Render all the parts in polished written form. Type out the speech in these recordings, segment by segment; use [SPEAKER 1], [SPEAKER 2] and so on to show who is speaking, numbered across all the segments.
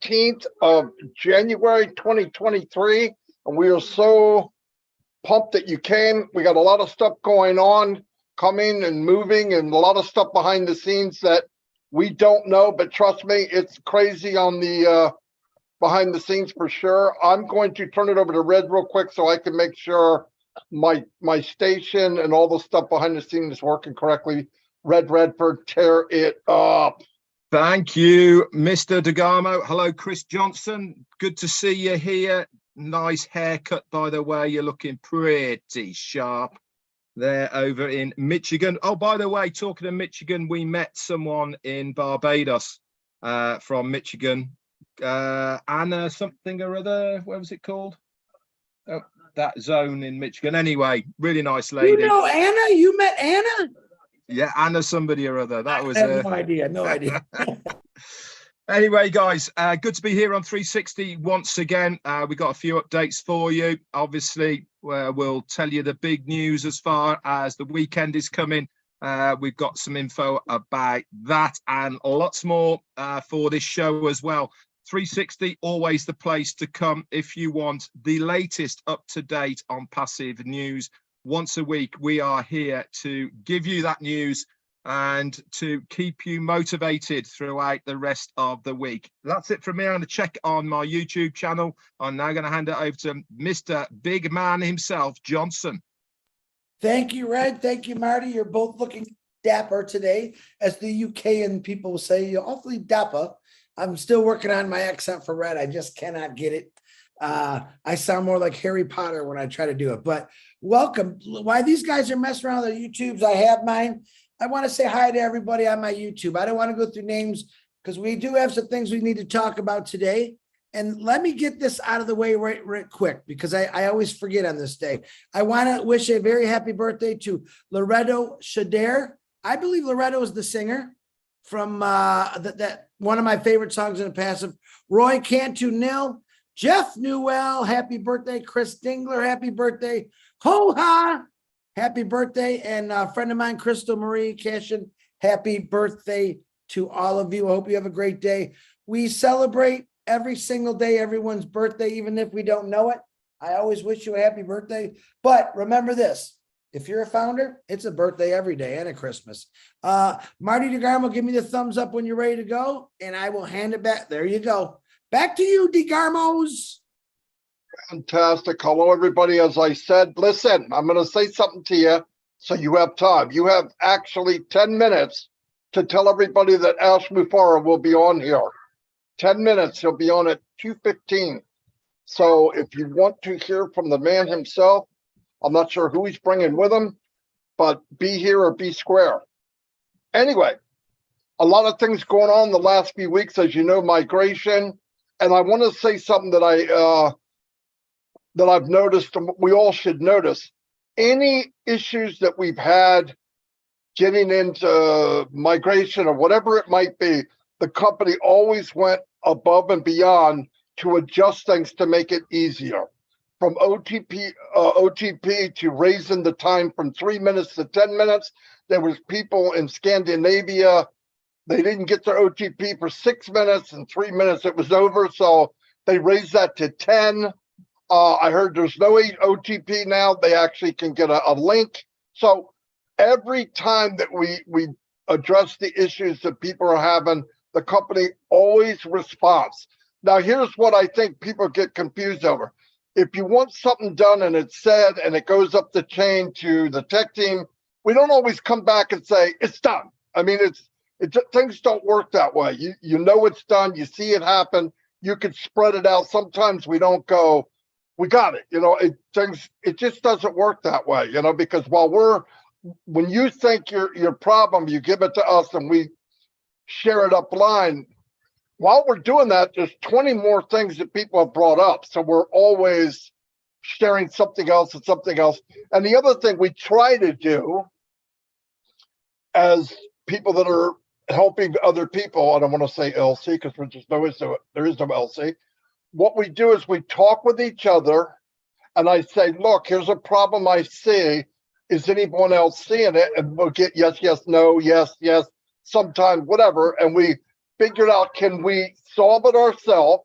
[SPEAKER 1] 18th of January 2023, and we are so pumped that you came. We got a lot of stuff going on, coming and moving, and a lot of stuff behind the scenes that we don't know, but trust me, it's crazy on the behind the scenes for sure. I'm going to turn it over to Red real quick so I can make sure my station and all the stuff behind the scenes is working correctly. Red Redford, tear it up.
[SPEAKER 2] Thank you, Mr. DeGarmo. Hello, Chris Johnson. Good to see you here. Nice haircut, by the way. You're looking pretty sharp there over in Michigan. Oh, by the way, talking of Michigan, we met someone in Barbados from Michigan. Anna something or other. What was it called? Oh, that zone in Michigan. Anyway, really nice lady.
[SPEAKER 3] You know Anna? You met Anna?
[SPEAKER 2] Yeah, Anna somebody or other. That was
[SPEAKER 3] I have no idea. No idea.
[SPEAKER 2] Anyway, guys, good to be here on 360 once again. We got a few updates for you. Obviously, we'll tell you the big news as far as the weekend is coming. We've got some info about that and lots more for this show as well. 360, always the place to come if you want the latest up-to-date on passive news. Once a week, we are here to give you that news and to keep you motivated throughout the rest of the week. That's it from me. I'm going to check on my YouTube channel. I'm now going to hand it over to Mr. Big Man himself, Johnson.
[SPEAKER 3] Thank you, Red. Thank you, Marty. You're both looking dapper today. As the UKan people will say, you're awfully dapper. I'm still working on my accent for Red. I just cannot get it. I sound more like Harry Potter when I try to do it. But welcome. Why these guys are messing around with their YouTubes, I have mine. I want to say hi to everybody on my YouTube. I don't want to go through names because we do have some things we need to talk about today. And let me get this out of the way right quick because I always forget on this day. I want to wish a very happy birthday to Loretto Shader. I believe Loretto is the singer from that one of my favorite songs in the passive. Roy Cantu Nil, Jeff Newell, happy birthday. Chris Dingler, happy birthday. Ho-ha, happy birthday. And a friend of mine, Crystal Marie Cashin, happy birthday to all of you. I hope you have a great day. We celebrate every single day, everyone's birthday, even if we don't know it. I always wish you a happy birthday. But remember this, if you're a founder, it's a birthday every day and a Christmas. Marty DeGarmo, give me the thumbs up when you're ready to go, and I will hand it back. There you go. Back to you, DeGarmos.
[SPEAKER 1] Fantastic. Hello, everybody. As I said, listen, I'm going to say something to you so you have time. You have actually 10 minutes to tell everybody that Ash Mufara will be on here. 10 minutes. He'll be on at 2:15. So if you want to hear from the man himself, I'm not sure who he's bringing with him, but be here or be square. Anyway, a lot of things going on the last few weeks, as you know, migration. And I want to say something that I've noticed, and we all should notice. Any issues that we've had getting into migration or whatever it might be, the company always went above and beyond to adjust things to make it easier. From OTP to raising the time from 3 minutes to 10 minutes. There was people in Scandinavia, they didn't get their OTP for 6 minutes, and 3 minutes it was over. So they raised that to 10. I heard there's no OTP now. They actually can get a link. So every time that we address the issues that people are having, the company always responds. Now, here's what I think people get confused over. If you want something done and it's said and it goes up the chain to the tech team, we don't always come back and say, it's done. I mean, things don't work that way. You know it's done. You see it happen. You can spread it out. Sometimes we don't go, we got it. You know, it just doesn't work that way, you know, because when you think your problem, you give it to us and we share it up line. While we're doing that, there's 20 more things that people have brought up. So we're always sharing something else and something else. And the other thing we try to do as people that are helping other people, I don't want to say LC because there is no LC. What we do is we talk with each other and I say, look, here's a problem I see. Is anyone else seeing it? And we'll get yes, yes, no, yes, yes, sometimes whatever. And we figured out, can we solve it ourselves?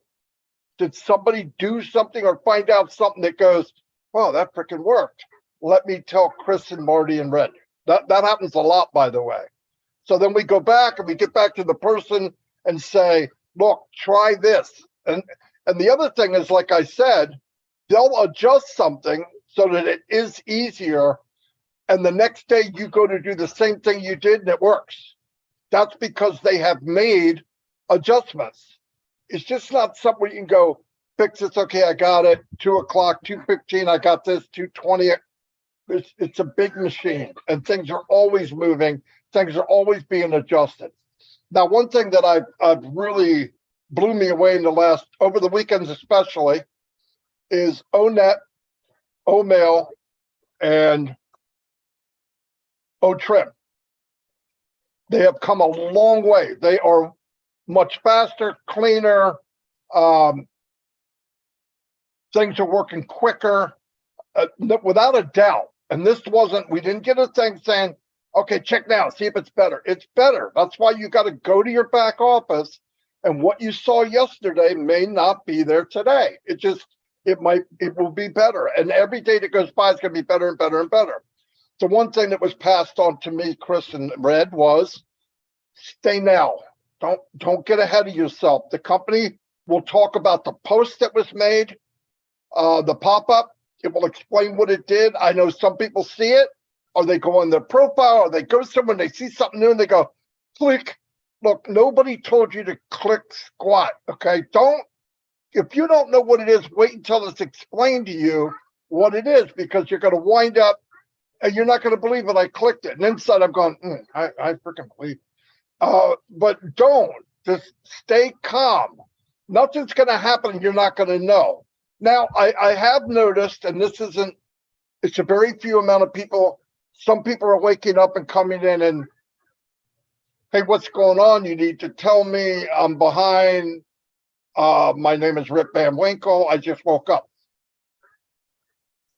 [SPEAKER 1] Did somebody do something or find out something that goes, wow, that freaking worked? Let me tell Chris and Marty and Red. That happens a lot, by the way. So then we go back and we get back to the person and say, look, try this. And the other thing is, like I said, they'll adjust something so that it is easier. And the next day you go to do the same thing you did and it works. That's because they have made adjustments. It's just not something you can go fix this. Okay, I got it. 2 o'clock, 2:15. I got this. 2:20. It's a big machine, and things are always moving. Things are always being adjusted. Now, one thing that I've really blew me away in the last, over the weekends especially, is ONET, OMail, and OTrim. They have come a long way. They are much faster, cleaner. Things are working quicker, without a doubt. And this wasn't, we didn't get a thing saying, okay, check now, see if it's better. It's better. That's why you got to go to your back office. And what you saw yesterday may not be there today. It will be better. And every day that goes by is going to be better and better and better. So one thing that was passed on to me, Chris and Red, was stay now. Don't get ahead of yourself. The company will talk about the post that was made, the pop-up. It will explain what it did. I know some people see it, or they go on their profile, or they go somewhere and they see something new and they go, click. Look, nobody told you to click squat, okay? If you don't know what it is, wait until it's explained to you what it is, because you're going to wind up and you're not going to believe it. I clicked it. And inside I'm going, I freaking believe. But don't. Just stay calm. Nothing's going to happen and you're not going to know. Now, I have noticed, and it's a very few amount of people. Some people are waking up and coming in and, hey, what's going on? You need to tell me. I'm behind. My name is Rip Van Winkle. I just woke up.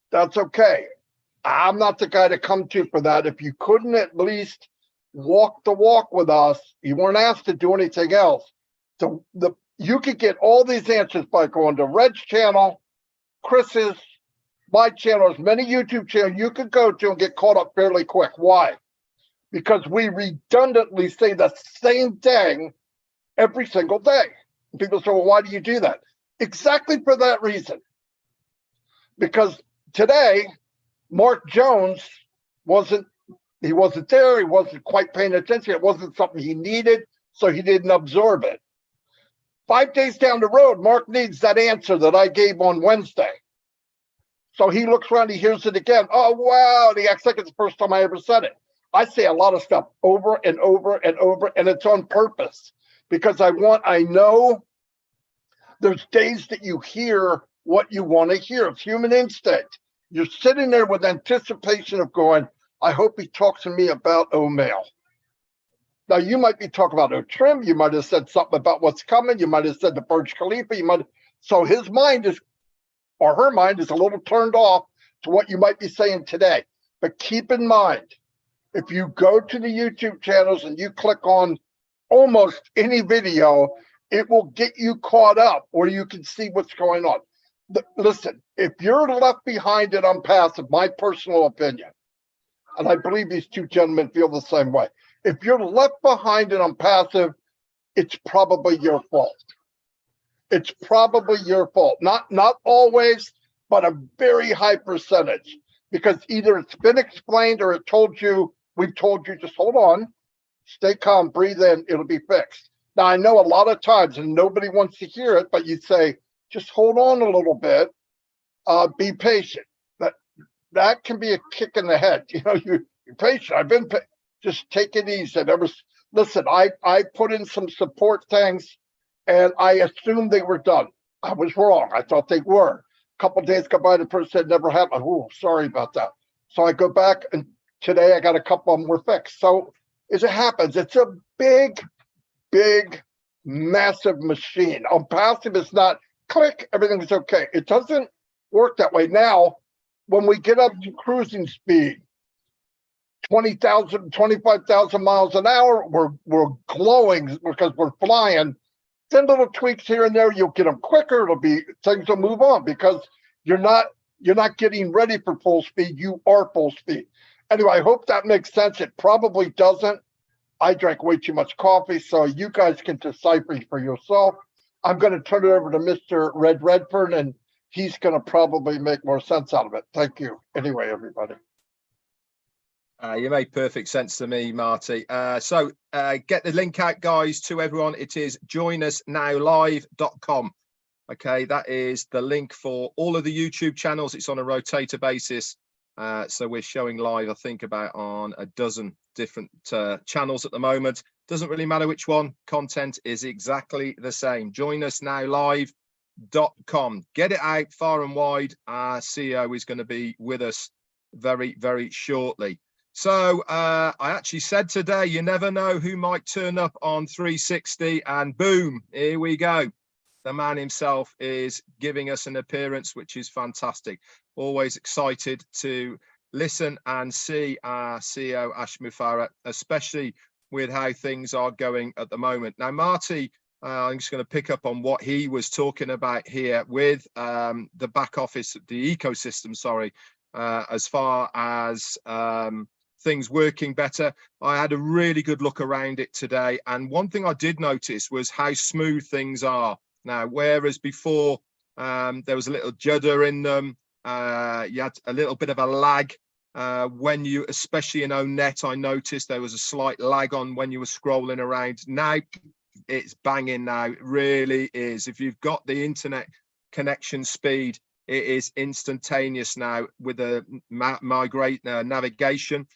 [SPEAKER 1] That's okay. I'm not the guy to come to for that. If you couldn't at least walk the walk with us, you weren't asked to do anything else. So you could get all these answers by going to Red's channel, Chris's, my channel, as many YouTube channels you could go to and get caught up fairly quick. Why? Because we redundantly say the same thing every single day. People say, well, why do you do that? Exactly for that reason. Because today, Mark Jones wasn't there. He wasn't quite paying attention. It wasn't something he needed, so he didn't absorb it. 5 days down the road, Mark needs that answer that I gave on Wednesday. So he looks around, he hears it again. Oh, wow. And he acts like it's the first time I ever said it. I say a lot of stuff over and over and over, and it's on purpose because I know there's days that you hear what you want to hear. It's human instinct. You're sitting there with anticipation of going, I hope he talks to me about OMail. Now, you might be talking about OTrim. You might have said something about what's coming. You might have said the Burj Khalifa. So his mind is, or her mind is a little turned off to what you might be saying today. But keep in mind, if you go to the YouTube channels and you click on almost any video, it will get you caught up where you can see what's going on. Listen, if you're left behind at ONPASSIVE, my personal opinion, and I believe these two gentlemen feel the same way, if you're left behind at ONPASSIVE, it's probably your fault. It's probably your fault. Not always, but a very high percentage. Because either it's been explained or we've told you, just hold on, stay calm, breathe in, it'll be fixed. Now, I know a lot of times, and nobody wants to hear it, but you say, just hold on a little bit, be patient. That can be a kick in the head. You're patient. I've been just take it easy. Listen, I put in some support things, and I assumed they were done. I was wrong. I thought they were. A couple of days go by, the person said never happened. Oh, sorry about that. So I go back, and today I got a couple of them were fixed. So as it happens, it's a big, massive machine. ONPASSIVE is not click, everything's okay. It doesn't work that way. Now, when we get up to cruising speed, 20,000, 25,000 miles an hour. We're glowing because we're flying. Then little tweaks here and there, you'll get them quicker. Things will move on because you're not getting ready for full speed. You are full speed. Anyway, I hope that makes sense. It probably doesn't. I drank way too much coffee, so you guys can decipher for yourself. I'm going to turn it over to Mr. Red Redfern, and he's going to probably make more sense out of it. Thank you. Anyway, everybody.
[SPEAKER 2] You made perfect sense to me, Marty. So get the link out, guys, to everyone. It is joinusnowlive.com. Okay, that is the link for all of the YouTube channels. It's on a rotator basis. So we're showing live, I think, about on a dozen different channels at the moment. Doesn't really matter which one. Content is exactly the same. joinusnowlive.com. Get it out far and wide. Our CEO is going to be with us very, very shortly. So I actually said today, you never know who might turn up on 360, and boom, here we go. The man himself is giving us an appearance, which is fantastic. Always excited to listen and see our CEO, Ash Mufareh, especially with how things are going at the moment. Now, Marty, I'm just going to pick up on what he was talking about here with the back office, the ecosystem, sorry, as far as things working better. I had a really good look around it today. And one thing I did notice was how smooth things are now, whereas before there was a little judder in them. You had a little bit of a lag when you, especially in ONET, I noticed there was a slight lag on when you were scrolling around. Now it's banging now, it really is. If you've got the internet connection speed, it is instantaneous now with the navigation.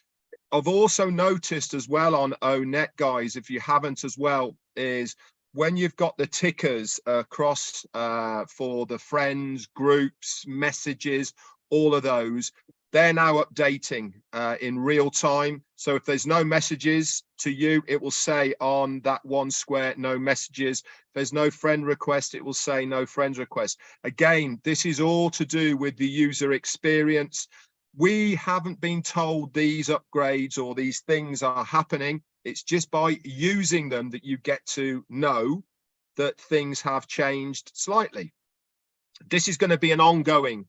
[SPEAKER 2] I've also noticed as well on ONET, guys, if you haven't as well, is when you've got the tickers across for the friends, groups, messages, all of those, they're now updating in real time. So if there's no messages to you, it will say on that one square, no messages. If there's no friend request, it will say no friend request. Again, this is all to do with the user experience. We haven't been told these upgrades or these things are happening. It's just by using them that you get to know that things have changed slightly. This is going to be an ongoing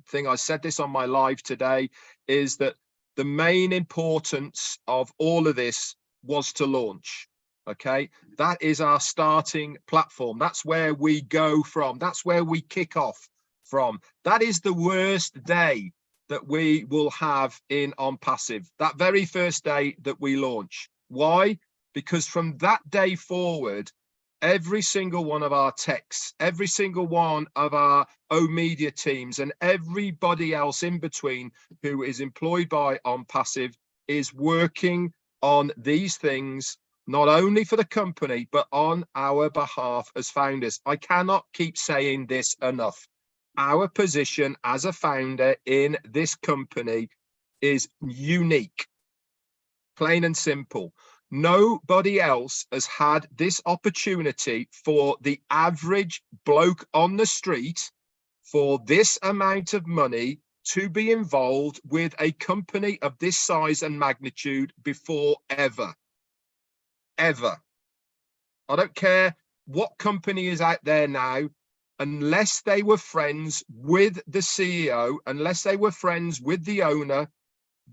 [SPEAKER 2] thing. I said this on my live today, is that the main importance of all of this was to launch. Okay, that is our starting platform. That's where we go from. That's where we kick off from. That is the worst day that we will have in ONPASSIVE, that very first day that we launch. Why? Because from that day forward, every single one of our techs, every single one of our O-Media teams, and everybody else in between who is employed by ONPASSIVE is working on these things, not only for the company, but on our behalf as founders. I cannot keep saying this enough. Our position as a founder in this company is unique, plain and simple. Nobody else has had this opportunity for the average bloke on the street for this amount of money to be involved with a company of this size and magnitude before ever. Ever. I don't care what company is out there now, unless they were friends with the CEO, unless they were friends with the owner,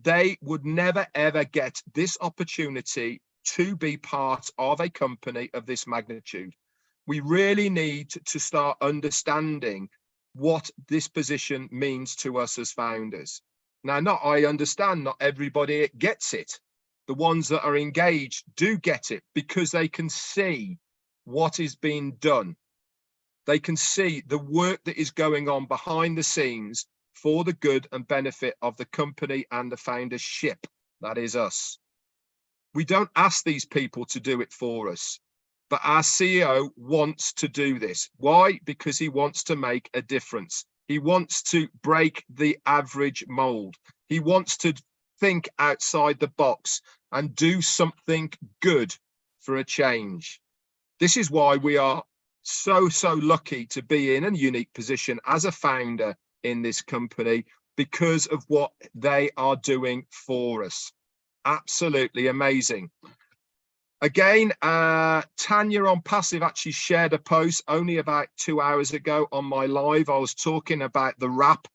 [SPEAKER 2] they would never, ever get this opportunity to be part of a company of this magnitude. We really need to start understanding what this position means to us as founders. Now, I understand not everybody gets it. The ones that are engaged do get it because they can see what is being done. They can see the work that is going on behind the scenes for the good and benefit of the company and the foundership. That is us. We don't ask these people to do it for us, but our CEO wants to do this. Why? Because he wants to make a difference. He wants to break the average mold. He wants to think outside the box and do something good for a change. This is why we are so lucky to be in a unique position as a founder in this company, because of what they are doing for us. Absolutely amazing. Again, Tanya on Passive actually shared a post only about 2 hours ago on my live. I was talking about the wrap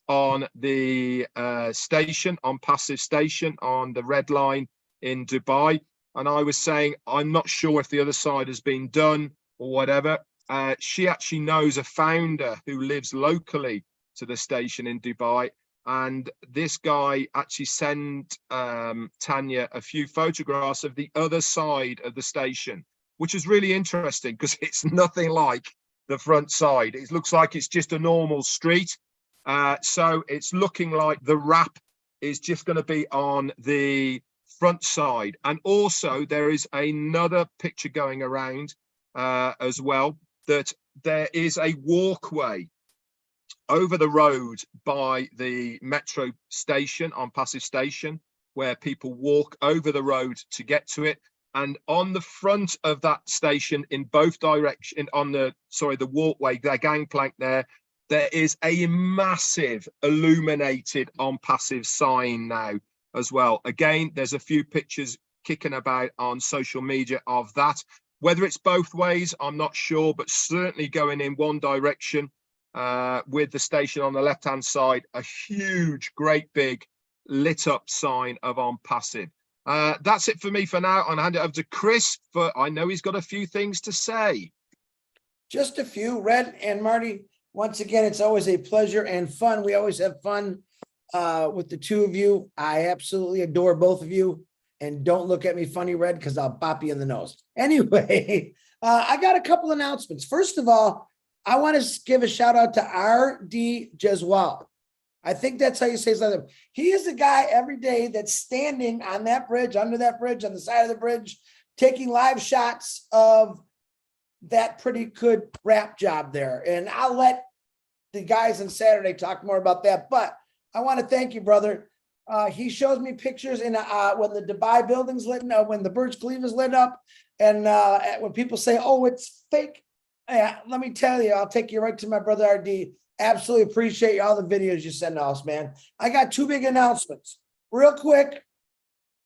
[SPEAKER 2] on the station, on Passive Station, on the Red Line in Dubai. And I was saying, I'm not sure if the other side has been done or whatever. She actually knows a founder who lives locally to the station in Dubai. And this guy actually sent Tanya a few photographs of the other side of the station, which is really interesting because it's nothing like the front side. It looks like it's just a normal street. So it's looking like the wrap is just going to be on the front side. And also there is another picture going around as well, that there is a walkway over the road by the metro station on Passive Station, where people walk over the road to get to it. And on the front of that station, in both directions, on the walkway, the gangplank there is a massive illuminated on Passive sign now as well. Again, there's a few pictures kicking about on social media of that. Whether it's both ways, I'm not sure, but certainly going in one direction. With the station on the left-hand side, a huge, great big lit up sign of on Passive. That's it for me for now. I'll hand it over to Chris, for I know he's got a few things to say.
[SPEAKER 3] Just a few. Red and Marty, once again, it's always a pleasure and fun. We always have fun with the two of you. I absolutely adore both of you. And don't look at me funny, Red, because I'll bop you in the nose. Anyway, I got a couple announcements. First of all, I want to give a shout out to R.D. Jeswal. I think that's how you say his name. He is the guy every day that's standing on that bridge, under that bridge, on the side of the bridge, taking live shots of that pretty good rap job there. And I'll let the guys on Saturday talk more about that. But I want to thank you, brother. He shows me pictures in when the Dubai building's lit up, when the Burj Khalifa's lit up, and when people say, "Oh, it's fake." Yeah, let me tell you, I'll take you right to my brother RD. Absolutely appreciate all the videos you send us, man. I got two big announcements. Real quick,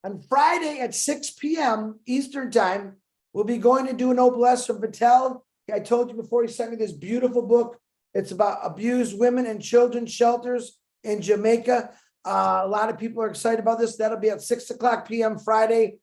[SPEAKER 3] on Friday at 6 p.m. Eastern time, we'll be going to do an OPLS from Patel. I told you before, he sent me this beautiful book. It's about abused women and children's shelters in Jamaica. A lot of people are excited about this. That'll be at 6 o'clock p.m. Friday.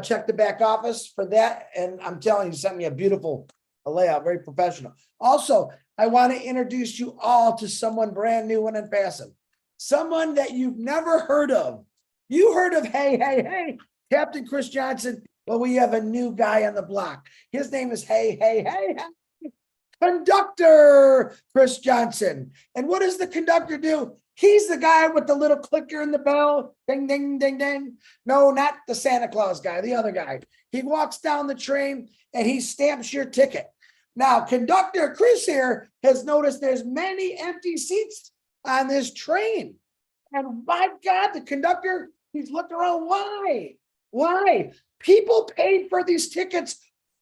[SPEAKER 3] Check the back office for that. And I'm telling you, he sent me a beautiful layout, very professional. Also, I want to introduce you all to someone brand new and ONPASSIVE. Someone that you've never heard of. You heard of Hey, Captain Chris Johnson. Well, we have a new guy on the block. His name is Hey, Conductor Chris Johnson. And what does the conductor do? He's the guy with the little clicker in the bell. Ding, ding, ding, ding. No, not the Santa Claus guy, the other guy. He walks down the train and he stamps your ticket. Now, Conductor Chris here has noticed there's many empty seats on this train. And my God, the conductor, he's looking around. Why? Why? People paid for these tickets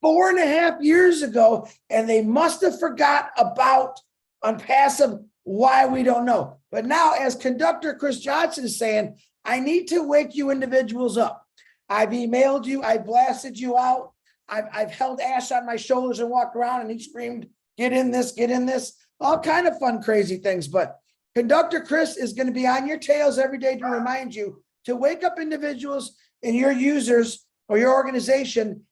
[SPEAKER 3] 4.5 years ago, and they must have forgot about ONPASSIVE. Why, we don't know. But now, as Conductor Chris Johnson is saying, I need to wake you individuals up. I've emailed you. I blasted you out. I've held Ash on my shoulders and walked around, and he screamed, get in this, all kind of fun, crazy things. But Conductor Chris is going to be on your tails every day to remind you to wake up individuals and your users or your organization.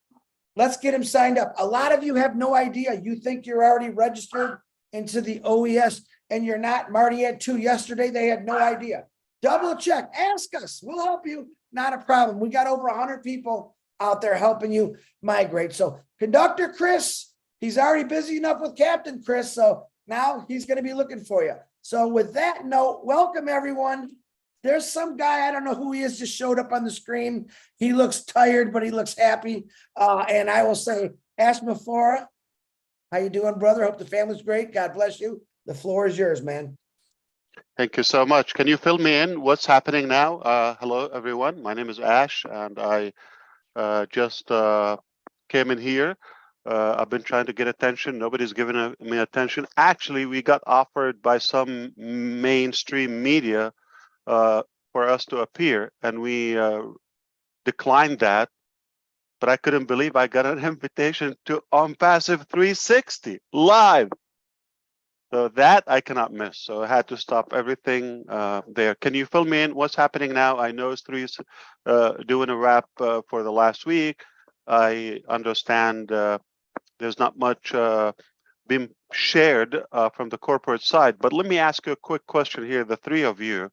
[SPEAKER 3] Let's get them signed up. A lot of you have no idea. You think you're already registered into the OES, and you're not. Marty had 2 yesterday. They had no idea. Double check. Ask us. We'll help you. Not a problem. We got over 100 people out there helping you migrate. So Conductor Chris, he's already busy enough with Captain Chris. So now he's going to be looking for you. So with that note, welcome everyone. There's some guy, I don't know who he is, just showed up on the screen. He looks tired, but he looks happy. And I will say, Ash Mafora, how you doing, brother? Hope the family's great. God bless you. The floor is yours, man.
[SPEAKER 4] Thank you so much. Can you fill me in? What's happening now? Hello, everyone. My name is Ash, and I just came in here. I've been trying to get attention. Nobody's given me attention. Actually, we got offered by some mainstream media for us to appear, and we declined that. But I couldn't believe I got an invitation to ONPASSIVE 360 live. So that I cannot miss. So I had to stop everything there. Can you fill me in? What's happening now? I know it's doing a wrap for the last week. I understand there's not much being shared from the corporate side. But let me ask you a quick question here, the three of you.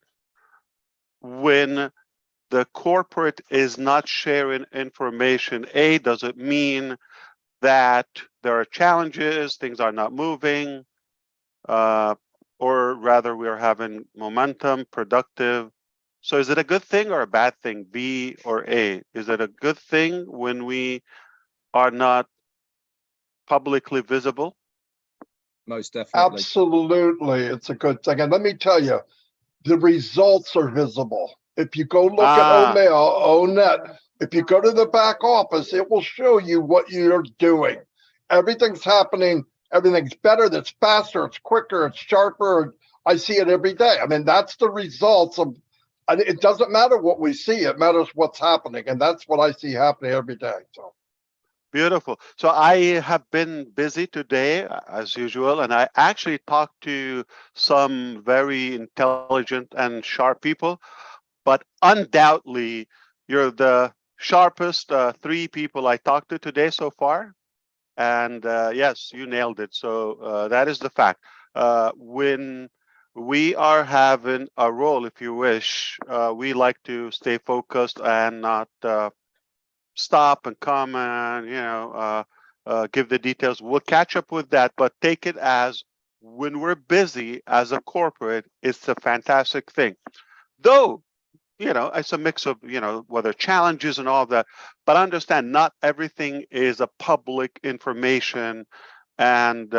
[SPEAKER 4] When the corporate is not sharing information, A, does it mean that there are challenges, things are not moving? Or rather we are having momentum, productive. So is it a good thing or a bad thing, B or A? Is it a good thing when we are not publicly visible?
[SPEAKER 2] Most definitely.
[SPEAKER 1] Absolutely, it's a good thing. And let me tell you, the results are visible. If you go look at OMail, ONet, if you go to the back office, it will show you what you're doing. Everything's happening. Everything's better. That's faster. It's quicker. It's sharper. I see it every day. I mean, that's the results of, and it doesn't matter what we see. It matters what's happening. And that's what I see happening every day. So.
[SPEAKER 4] Beautiful. So I have been busy today, as usual, and I actually talked to some very intelligent and sharp people, but undoubtedly, you're the sharpest three people I talked to today so far. And yes, you nailed it. So that is the fact. When we are having a role, if you wish, we like to stay focused and not stop and comment, give the details. We'll catch up with that, but take it as when we're busy as a corporate, it's a fantastic thing. Though, it's a mix of, whether challenges and all of that, but understand not everything is a public information and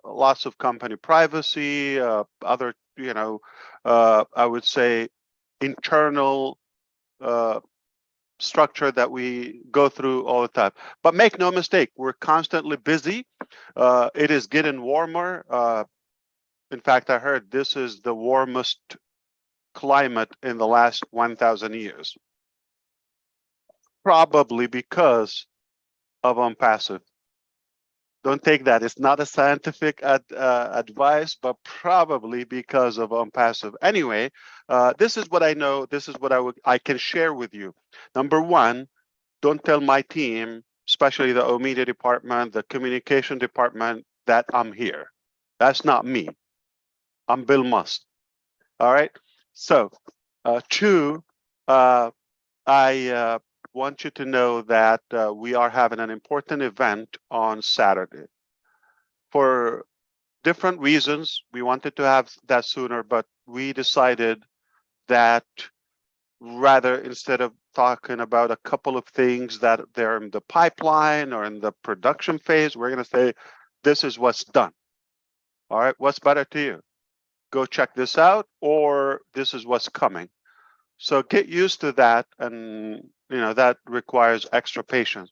[SPEAKER 4] lots of company privacy, other, I would say internal structure that we go through all the time. But make no mistake, we're constantly busy. It is getting warmer. In fact, I heard this is the warmest climate in the last 1,000 years. Probably because of ONPASSIVE. Don't take that. It's not a scientific advice, but probably because of ONPASSIVE. Anyway, this is what I know. This is what I can share with you. Number one, don't tell my team, especially the media department, the communication department, that I'm here. That's not me. I'm Bill Musk. All right. So, two, I want you to know that we are having an important event on Saturday. For different reasons, we wanted to have that sooner, but we decided that rather, instead of talking about a couple of things that they're in the pipeline or in the production phase, we're going to say, this is what's done. All right, what's better to you? Go check this out, or this is what's coming. So get used to that, and that requires extra patience.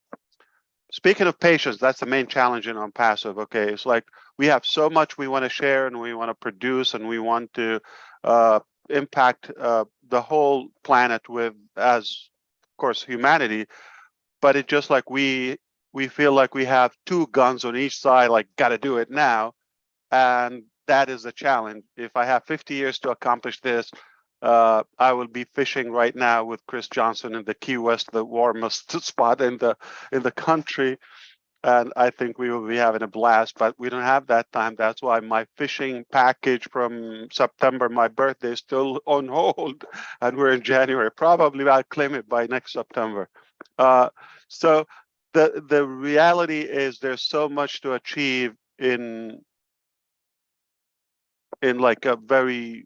[SPEAKER 4] Speaking of patience, that's the main challenge in ONPASSIVE. Okay, it's like we have so much we want to share and we want to produce and we want to impact the whole planet with, as of course, humanity. But it's just like we feel like we have two guns on each side, like got to do it now, and that is a challenge. If I have 50 years to accomplish this, I will be fishing right now with Chris Johnson in the Key West, the warmest spot in the country, and I think we will be having a blast. But we don't have that time. That's why my fishing package from September, my birthday, is still on hold, and we're in January. Probably I'll claim it by next September. So the reality is there's so much to achieve in like a very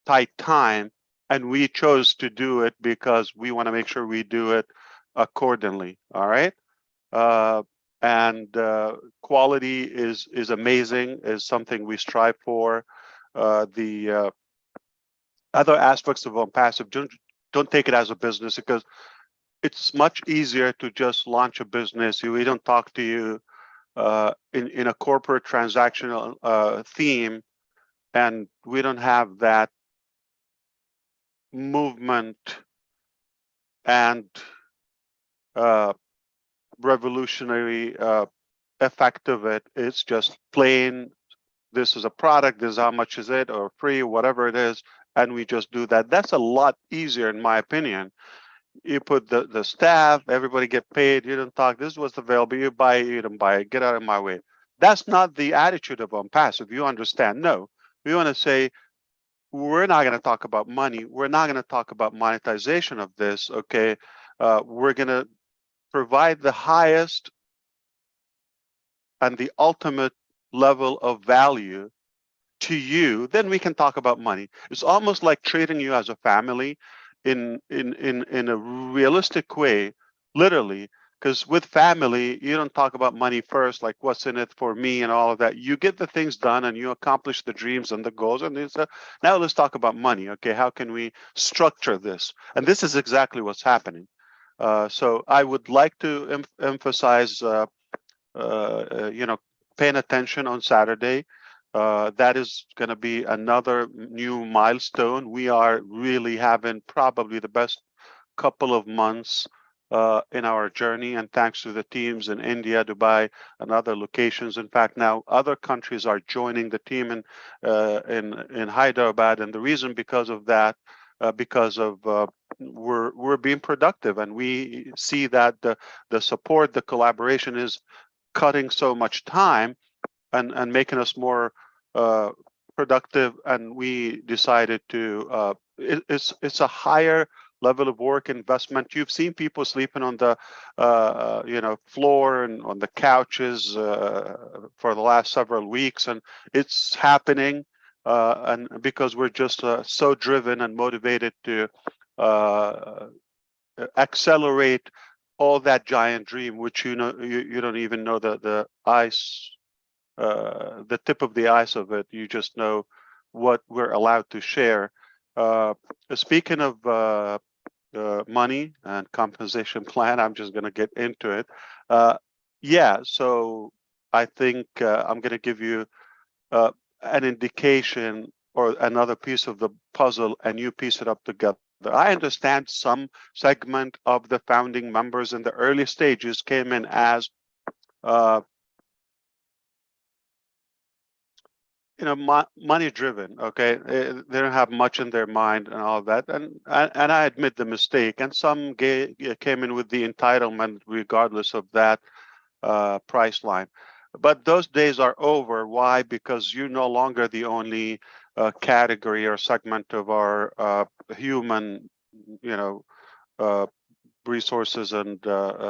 [SPEAKER 4] tight time, and we chose to do it because we want to make sure we do it accordingly. All right. And quality is amazing, is something we strive for. The other aspects of ONPASSIVE, don't take it as a business, because it's much easier to just launch a business. We don't talk to you in a corporate transactional theme, and we don't have that movement and revolutionary effect of it. It's just plain, this is a product, this is how much is it, or free, whatever it is, and we just do that. That's a lot easier, in my opinion. You put the staff, everybody get paid, you don't talk, this was available, you buy it, you don't buy it, get out of my way. That's not the attitude of ONPASSIVE, you understand. No, we want to say, we're not going to talk about money, we're not going to talk about monetization of this, okay? We're going to provide the highest and the ultimate level of value to you, then we can talk about money. It's almost like treating you as a family in a realistic way, literally, because with family, you don't talk about money first, like what's in it for me and all of that. You get the things done and you accomplish the dreams and the goals. And it's now let's talk about money. Okay, how can we structure this? And this is exactly what's happening. So I would like to emphasize, paying attention on Saturday. That is going to be another new milestone. We are really having probably the best couple of months in our journey, and thanks to the teams in India, Dubai, and other locations. In fact, now other countries are joining the team in Hyderabad, and the reason because of that, because of we're being productive, and we see that the support, the collaboration is cutting so much time and making us more productive, and we decided to it's a higher level of work investment. You've seen people sleeping on the floor and on the couches for the last several weeks, and it's happening and because we're just so driven and motivated to accelerate all that giant dream, which you don't even know the ice, the tip of the ice of it. You just know what we're allowed to share. Speaking of money and compensation plan, I'm just going to get into it. Yeah, so I think I'm going to give you an indication or another piece of the puzzle, and you piece it up together. I understand some segment of the founding members in the early stages came in as money driven. Okay, they don't have much in their mind and all of that, and I admit the mistake. And some came in with the entitlement, regardless of that price line. But those days are over. Why? Because you're no longer the only category or segment of our human, resources and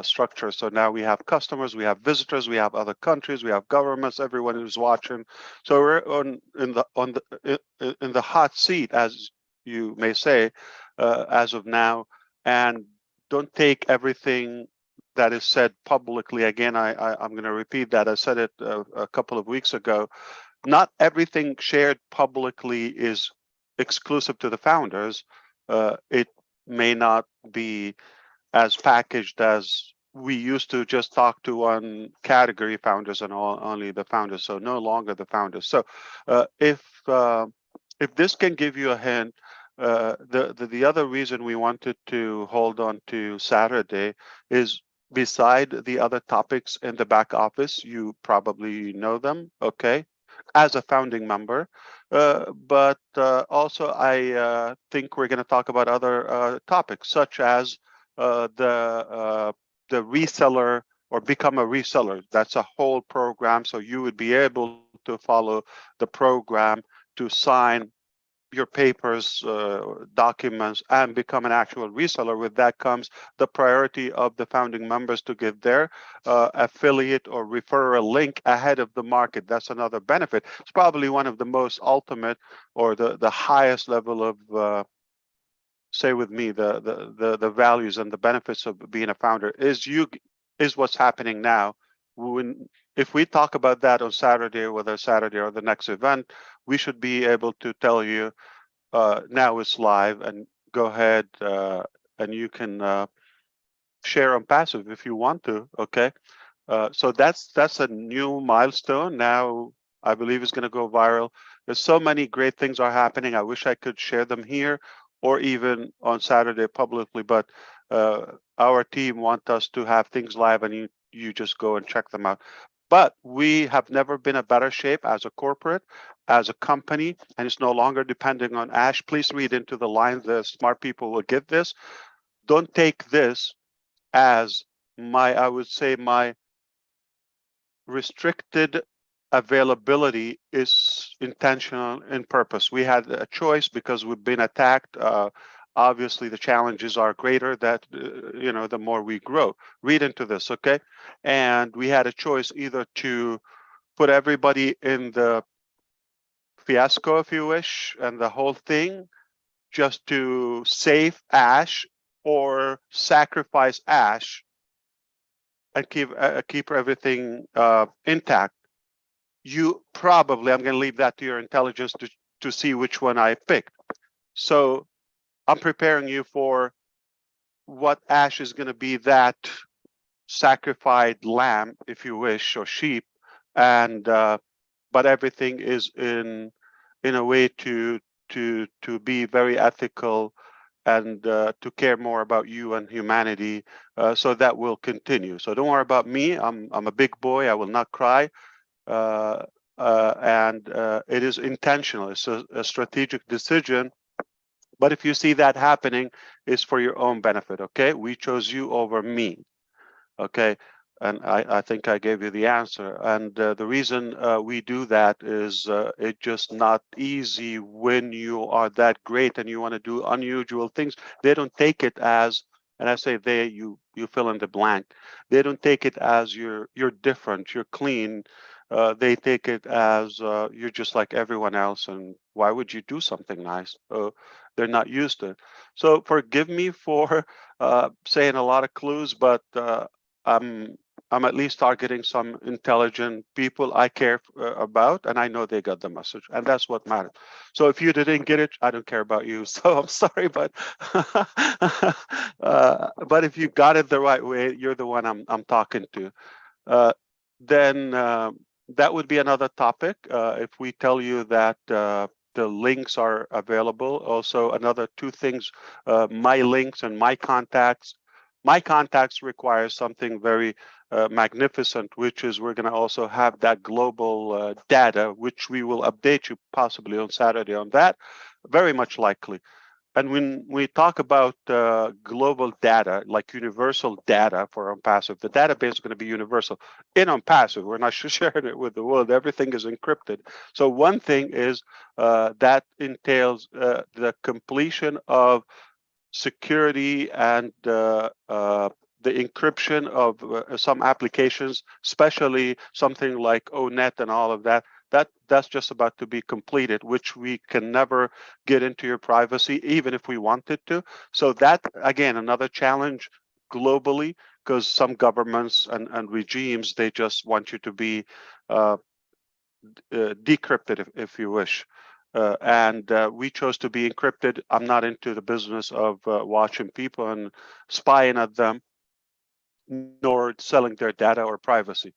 [SPEAKER 4] structure. So now we have customers, we have visitors, we have other countries, we have governments, everyone who's watching. So we're in the hot seat, as you may say, as of now. And don't take everything that is said publicly. Again, I'm going to repeat that. I said it a couple of weeks ago. Not everything shared publicly is exclusive to the founders. It may not be as packaged as we used to just talk to one category founders and only the founders. So no longer the founders. So if this can give you a hint, the other reason we wanted to hold on to Saturday is, beside the other topics in the back office, you probably know them, okay, as a founding member. But also I think we're going to talk about other topics, such as the reseller or become a reseller. That's a whole program. So you would be able to follow the program to sign your papers, documents, and become an actual reseller. With that comes the priority of the founding members to get their affiliate or referral link ahead of the market. That's another benefit. It's probably one of the most ultimate or the highest level of say with me, the values and the benefits of being a founder is what's happening now. If we talk about that on Saturday, whether Saturday or the next event, we should be able to tell you now it's live, and go ahead and you can share on passive if you want to. Okay, so that's a new milestone. Now I believe it's going to go viral. There's so many great things are happening. I wish I could share them here or even on Saturday publicly, but our team want us to have things live, and you just go and check them out. But we have never been in a better shape as a corporate, as a company, and it's no longer depending on Ash. Please read into the line. The smart people will get this. Don't take this as I would say my restricted availability is intentional in purpose. We had a choice because we've been attacked. Obviously, the challenges are greater that, the more we grow. Read into this, okay? And we had a choice either to put everybody in the fiasco, if you wish, and the whole thing just to save Ash, or sacrifice Ash and keep everything intact. You probably, I'm going to leave that to your intelligence to see which one I picked. So I'm preparing you for what Ash is going to be, that sacrificed lamb, if you wish, or sheep, and but everything is in a way to be very ethical and to care more about you and humanity. So that will continue. So don't worry about me. I'm a big boy. I will not cry. And it is intentional. It's a strategic decision. But if you see that happening, it's for your own benefit. Okay, we chose you over me. Okay, and I think I gave you the answer. And the reason we do that is it's just not easy when you are that great and you want to do unusual things. They don't take it as, and I say they, you fill in the blank. They don't take it as you're different, you're clean. They take it as you're just like everyone else, and why would you do something nice? They're not used to it. So forgive me for saying a lot of clues, but I'm at least targeting some intelligent people I care about, and I know they got the message, and that's what matters. So if you didn't get it, I don't care about you. So I'm sorry, but but if you got it the right way, you're the one I'm talking to. Then that would be another topic. If we tell you that the links are available. Also, another two things: my links and my contacts. My contacts require something very magnificent, which is we're going to also have that global data, which we will update you possibly on Saturday on that, very much likely. And when we talk about global data, like universal data for ONPASSIVE, the database is going to be universal. In ONPASSIVE, we're not sharing it with the world. Everything is encrypted. So one thing is that entails the completion of security and the encryption of some applications, especially something like ONET and all of that. That's just about to be completed, which we can never get into your privacy, even if we wanted to. So that, again, another challenge globally, because some governments and regimes, they just want you to be decrypted, if you wish. And we chose to be encrypted. I'm not into the business of watching people and spying at them, nor selling their data or privacy.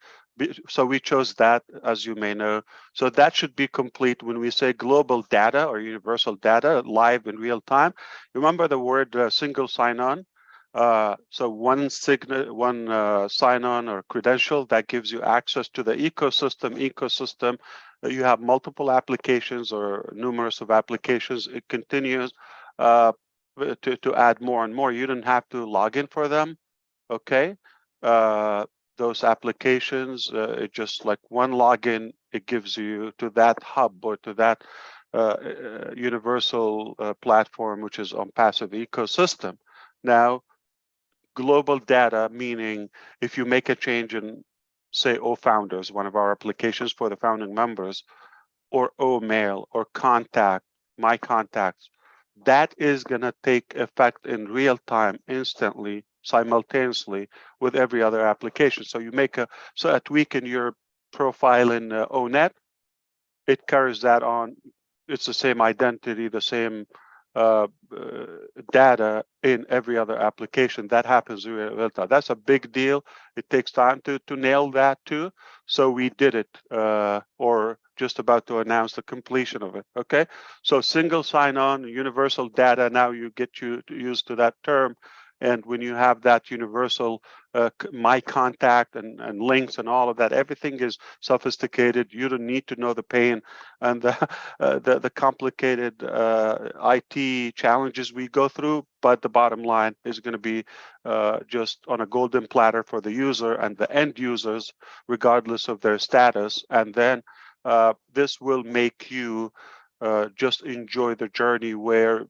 [SPEAKER 4] So we chose that, as you may know. So that should be complete when we say global data or universal data live in real time. Remember the word single sign-on. So one sign-on or credential that gives you access to the ecosystem. You have multiple applications or numerous of applications. It continues to add more and more. You don't have to log in for them. Okay, those applications, it just like one login, it gives you to that hub or to that universal platform, which is ONPASSIVE ecosystem. Now, global data, meaning if you make a change in, say, OFounders, one of our applications for the founding members, or OMail or Contact, My Contacts, that is going to take effect in real time, instantly, simultaneously with every other application. So you make a tweak in your profile in ONET, it carries that on. It's the same identity, the same data in every other application. That happens in real time. That's a big deal. It takes time to nail that too. So we did it, or just about to announce the completion of it. Okay, so single sign-on, universal data. Now you get used to that term. And when you have that universal my contact and links and all of that, everything is sophisticated. You don't need to know the pain and the complicated IT challenges we go through. But the bottom line is going to be just on a golden platter for the user and the end users, regardless of their status. And then this will make you just enjoy the journey where,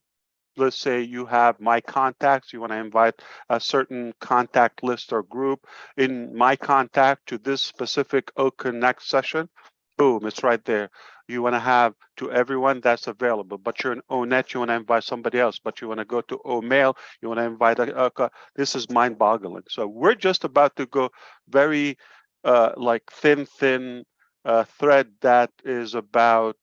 [SPEAKER 4] let's say you have my contacts, you want to invite a certain contact list or group in my contact to this specific OConnect session. Boom, it's right there. You want to have to everyone that's available, but you're in ONET, you want to invite somebody else, but you want to go to OMail, you want to invite this is mind boggling. So we're just about to go very like thin thread that is about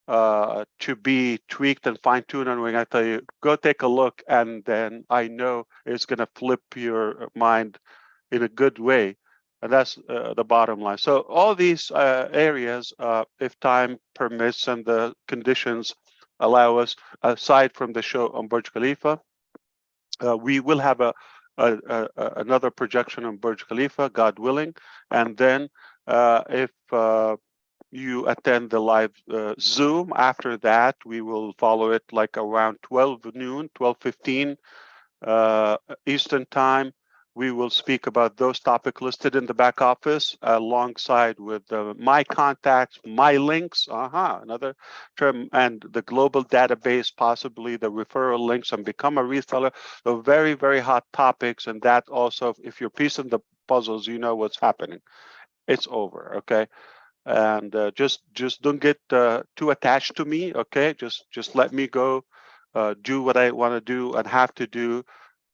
[SPEAKER 4] to be tweaked and fine-tuned. And when I tell you, go take a look, and then I know it's going to flip your mind in a good way. And that's the bottom line. So all these areas, if time permits and the conditions allow us, aside from the show on Burj Khalifa, we will have another projection on Burj Khalifa, God willing. And then if you attend the live Zoom, after that, we will follow it like around 12 noon, 12:15 Eastern time. We will speak about those topics listed in the back office alongside with my contacts, my links, another term, and the global database, possibly the referral links, and become a reseller. So very, very hot topics. And that also, if you're piecing the puzzles, you know what's happening. It's over, okay? And just don't get too attached to me, okay? Just let me go, do what I want to do and have to do,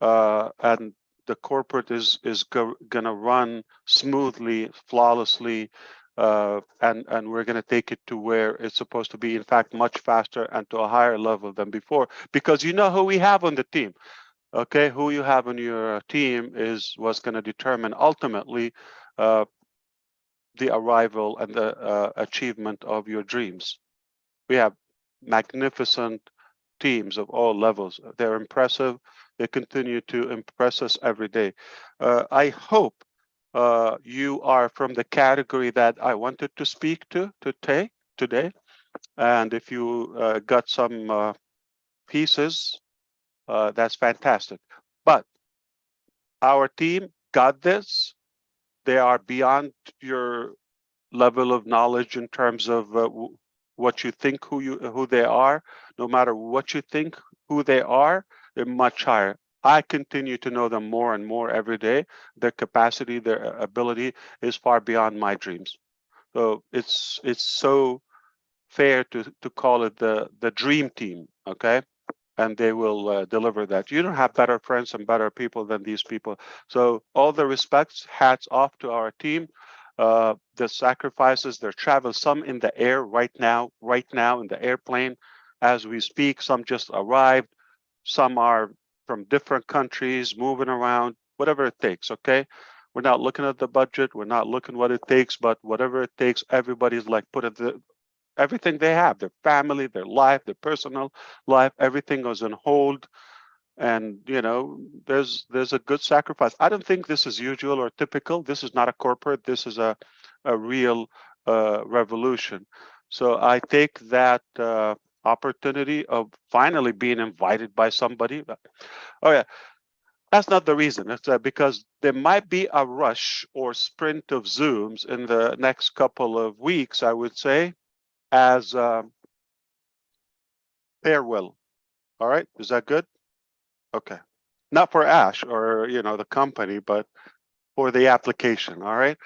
[SPEAKER 4] and the corporate is gonna run smoothly, flawlessly, and we're gonna take it to where it's supposed to be. In fact, much faster and to a higher level than before, because you know who we have on the team. Okay, who you have on your team is what's going to determine ultimately the arrival and the achievement of your dreams. We have magnificent teams of all levels. They're impressive. They continue to impress us every day. I hope you are from the category that I wanted to speak to today. And if you got some pieces, that's fantastic. But our team got this. They are beyond your level of knowledge in terms of what you think who they are. No matter what you think who they are, they're much higher. I continue to know them more and more every day. Their capacity, their ability is far beyond my dreams. So it's so fair to call it the dream team, okay? And they will deliver that. You don't have better friends and better people than these people. So all the respects, hats off to our team. The sacrifices, their travel, some in the air right now in the airplane as we speak. Some just arrived. Some are from different countries, moving around, whatever it takes, okay? We're not looking at the budget. We're not looking what it takes, but whatever it takes, everybody's like everything they have, their family, their life, their personal life, everything was on hold. And you know, there's a good sacrifice. I don't think this is usual or typical. This is not a corporate. This is a real revolution. So I take that opportunity of finally being invited by somebody. Oh yeah, that's not the reason. It's because there might be a rush or sprint of Zooms in the next couple of weeks, I would say, as farewell. All right, is that good? Okay, not for Ash or the company, but for the application. All right,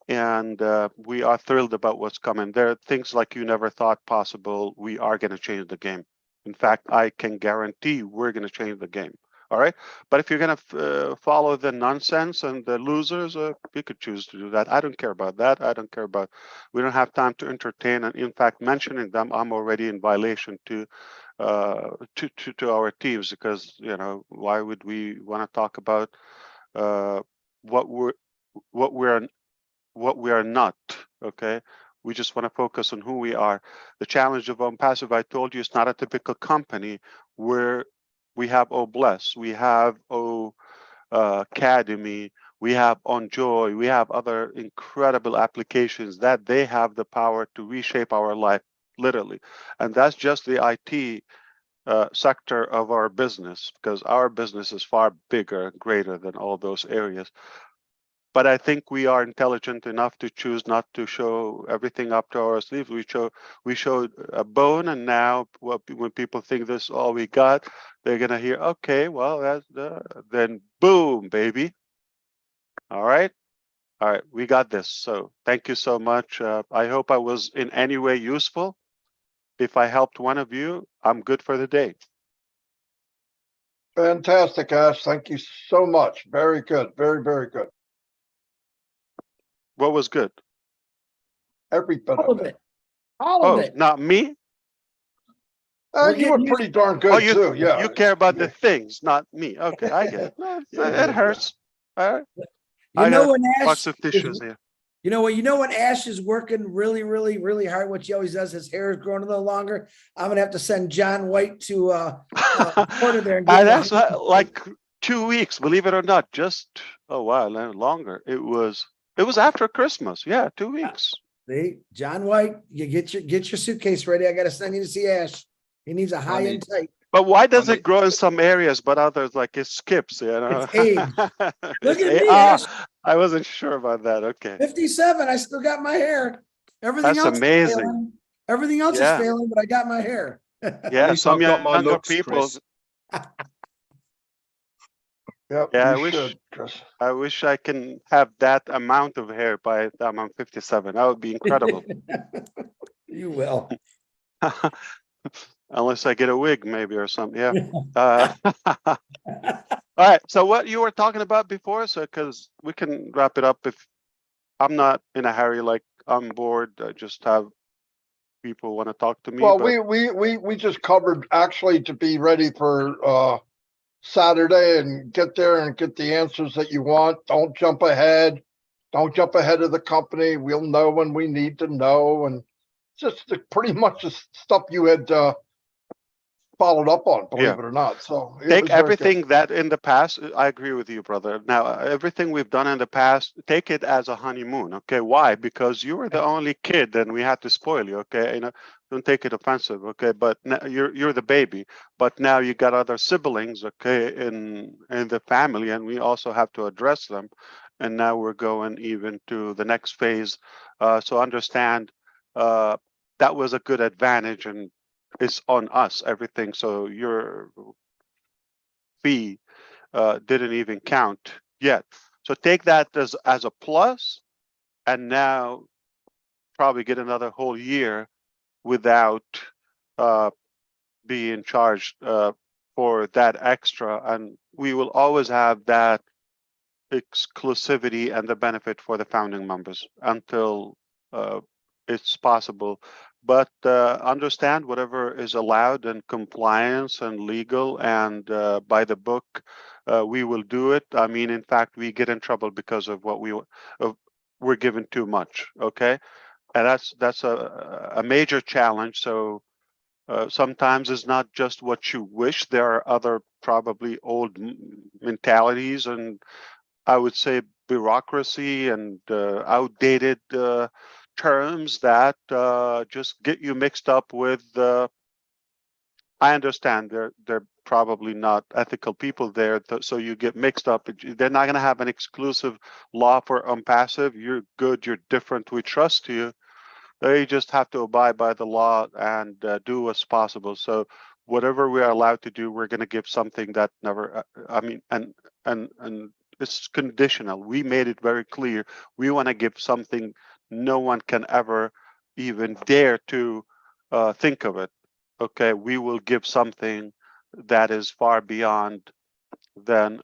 [SPEAKER 4] and we are thrilled about what's coming. There are things like you never thought possible. We are going to change the game. In fact, I can guarantee we're going to change the game. All right. But if you're going to follow the nonsense and the losers, you could choose to do that. I don't care about that. I don't care about, we don't have time to entertain. And in fact, mentioning them, I'm already in violation to our teams, because, you know, why would we want to talk about what we are not? Okay. We just want to focus on who we are. The challenge of ONPASSIVE, I told you, is not a typical company where we have Bless, we have Academy, we have Enjoy, we have other incredible applications that they have the power to reshape our life, literally. And that's just the IT sector of our business, because our business is far bigger and greater than all those areas. But I think we are intelligent enough to choose not to show everything up to our sleeves. We showed a bone, and now when people think this is all we got, they're gonna hear, okay, well, that's then boom, baby. All right, we got this. So thank you so much. I hope I was in any way useful. If I helped one of you, I'm good for the day.
[SPEAKER 1] Fantastic, Ash. Thank you so much. Very good. Very, very good.
[SPEAKER 4] What was good?
[SPEAKER 1] Every bit
[SPEAKER 3] All
[SPEAKER 1] of
[SPEAKER 3] of
[SPEAKER 1] it.
[SPEAKER 3] it. All of
[SPEAKER 4] Oh,
[SPEAKER 3] it.
[SPEAKER 4] not me?
[SPEAKER 3] We're
[SPEAKER 1] You were
[SPEAKER 3] getting
[SPEAKER 1] pretty darn
[SPEAKER 4] Oh,
[SPEAKER 1] good too. Yeah.
[SPEAKER 4] you care about the things, not me. Okay, I get it. No,
[SPEAKER 1] Yeah,
[SPEAKER 4] it hurts. All right.
[SPEAKER 3] You
[SPEAKER 4] I
[SPEAKER 3] know
[SPEAKER 4] got
[SPEAKER 3] when Ash
[SPEAKER 4] lots of
[SPEAKER 3] is,
[SPEAKER 4] tissues here.
[SPEAKER 3] you know when Ash is working really, really, really hard, what he always does, his hair is growing a little longer. I'm gonna have to send John White to Florida there and give him
[SPEAKER 4] That's
[SPEAKER 3] a
[SPEAKER 4] like 2 weeks, believe it or not. Just no, longer. It was after Christmas. Yeah, 2 weeks.
[SPEAKER 3] See, John White, you get your suitcase ready. I gotta send you to see Ash. He needs a high end type.
[SPEAKER 4] But why does
[SPEAKER 2] Funny.
[SPEAKER 4] it grow in some areas, but others like it skips? You know,
[SPEAKER 3] It's age. Look
[SPEAKER 4] It's
[SPEAKER 3] at me, Ash.
[SPEAKER 4] I wasn't sure about that. Okay,
[SPEAKER 3] 57. I still got my hair. Everything
[SPEAKER 4] that's
[SPEAKER 3] else is
[SPEAKER 4] amazing.
[SPEAKER 3] failing. Everything else is
[SPEAKER 4] Yeah,
[SPEAKER 3] failing, but I got my hair.
[SPEAKER 2] At
[SPEAKER 4] yeah.
[SPEAKER 2] least
[SPEAKER 4] Some
[SPEAKER 2] I've got my
[SPEAKER 4] younger
[SPEAKER 2] looks,
[SPEAKER 4] people.
[SPEAKER 2] Chris.
[SPEAKER 1] Yep,
[SPEAKER 4] Yeah,
[SPEAKER 1] you should, Chris.
[SPEAKER 4] I wish I can have that amount of hair by the time I'm 57. That would be incredible.
[SPEAKER 3] You will.
[SPEAKER 4] Unless I get a wig, maybe, or something. Yeah. All right. So what you were talking about before, so because we can wrap it up. If I'm not in a hurry, like I'm bored, I just have people want to talk to me.
[SPEAKER 1] Well,
[SPEAKER 4] But
[SPEAKER 1] we just covered actually to be ready for Saturday and get there and get the answers that you want. Don't jump ahead. Don't jump ahead of the company. We'll know when we need to know, and just pretty much the stuff you had followed up on, believe
[SPEAKER 4] yeah.
[SPEAKER 1] it or not. So it
[SPEAKER 4] Take
[SPEAKER 1] was very good.
[SPEAKER 4] everything that in the past, I agree with you, brother. Now, everything we've done in the past, take it as a honeymoon. Okay. Why? Because you were the only kid and we had to spoil you. Okay. You know, don't take it offensive. Okay. But now you're the baby, but now you got other siblings. Okay. In the family, and we also have to address them. And now we're going even to the next phase. So understand that was a good advantage, and it's on us, everything. So your fee didn't even count yet. So take that as a plus, and now probably get another whole year without being charged for that extra. And we will always have that exclusivity and the benefit for the founding members until it's possible. But understand whatever is allowed in compliance and legal and by the book, we will do it. I mean, in fact, we get in trouble because of what we're given too much. Okay, and that's a major challenge. So sometimes it's not just what you wish. There are other probably old mentalities and I would say bureaucracy and outdated terms that just get you mixed up with. I understand they're probably not ethical people there, so you get mixed up. They're not going to have an exclusive law for ONPASSIVE. You're good. You're different. We trust you. They just have to abide by the law and do what's possible. So whatever we are allowed to do, we're going to give something that never. I mean, and it's conditional. We made it very clear. We want to give something no one can ever even dare to think of it. Okay, we will give something that is far beyond than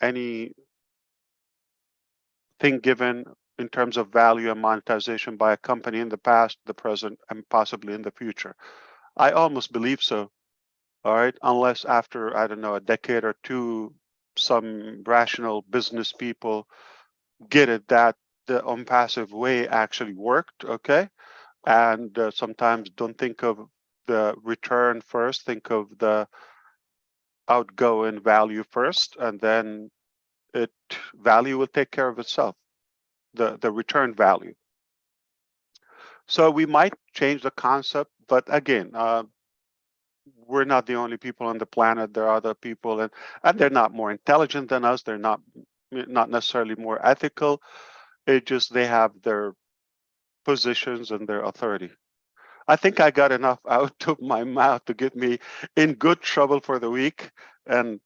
[SPEAKER 4] any thing given in terms of value and monetization by a company in the past, the present, and possibly in the future. I almost believe so. All right, unless after, I don't know, a decade or two, some rational business people get it that the ONPASSIVE way actually worked, okay? And sometimes don't think of the return first, think of the outgoing value first, and then value will take care of itself, the return value. So we might change the concept, but again, we're not the only people on the planet. There are other people, and they're not more intelligent than us. They're not necessarily more ethical. It just they have their positions and their authority. I think I got enough out of my mouth to get me in good trouble for the week. And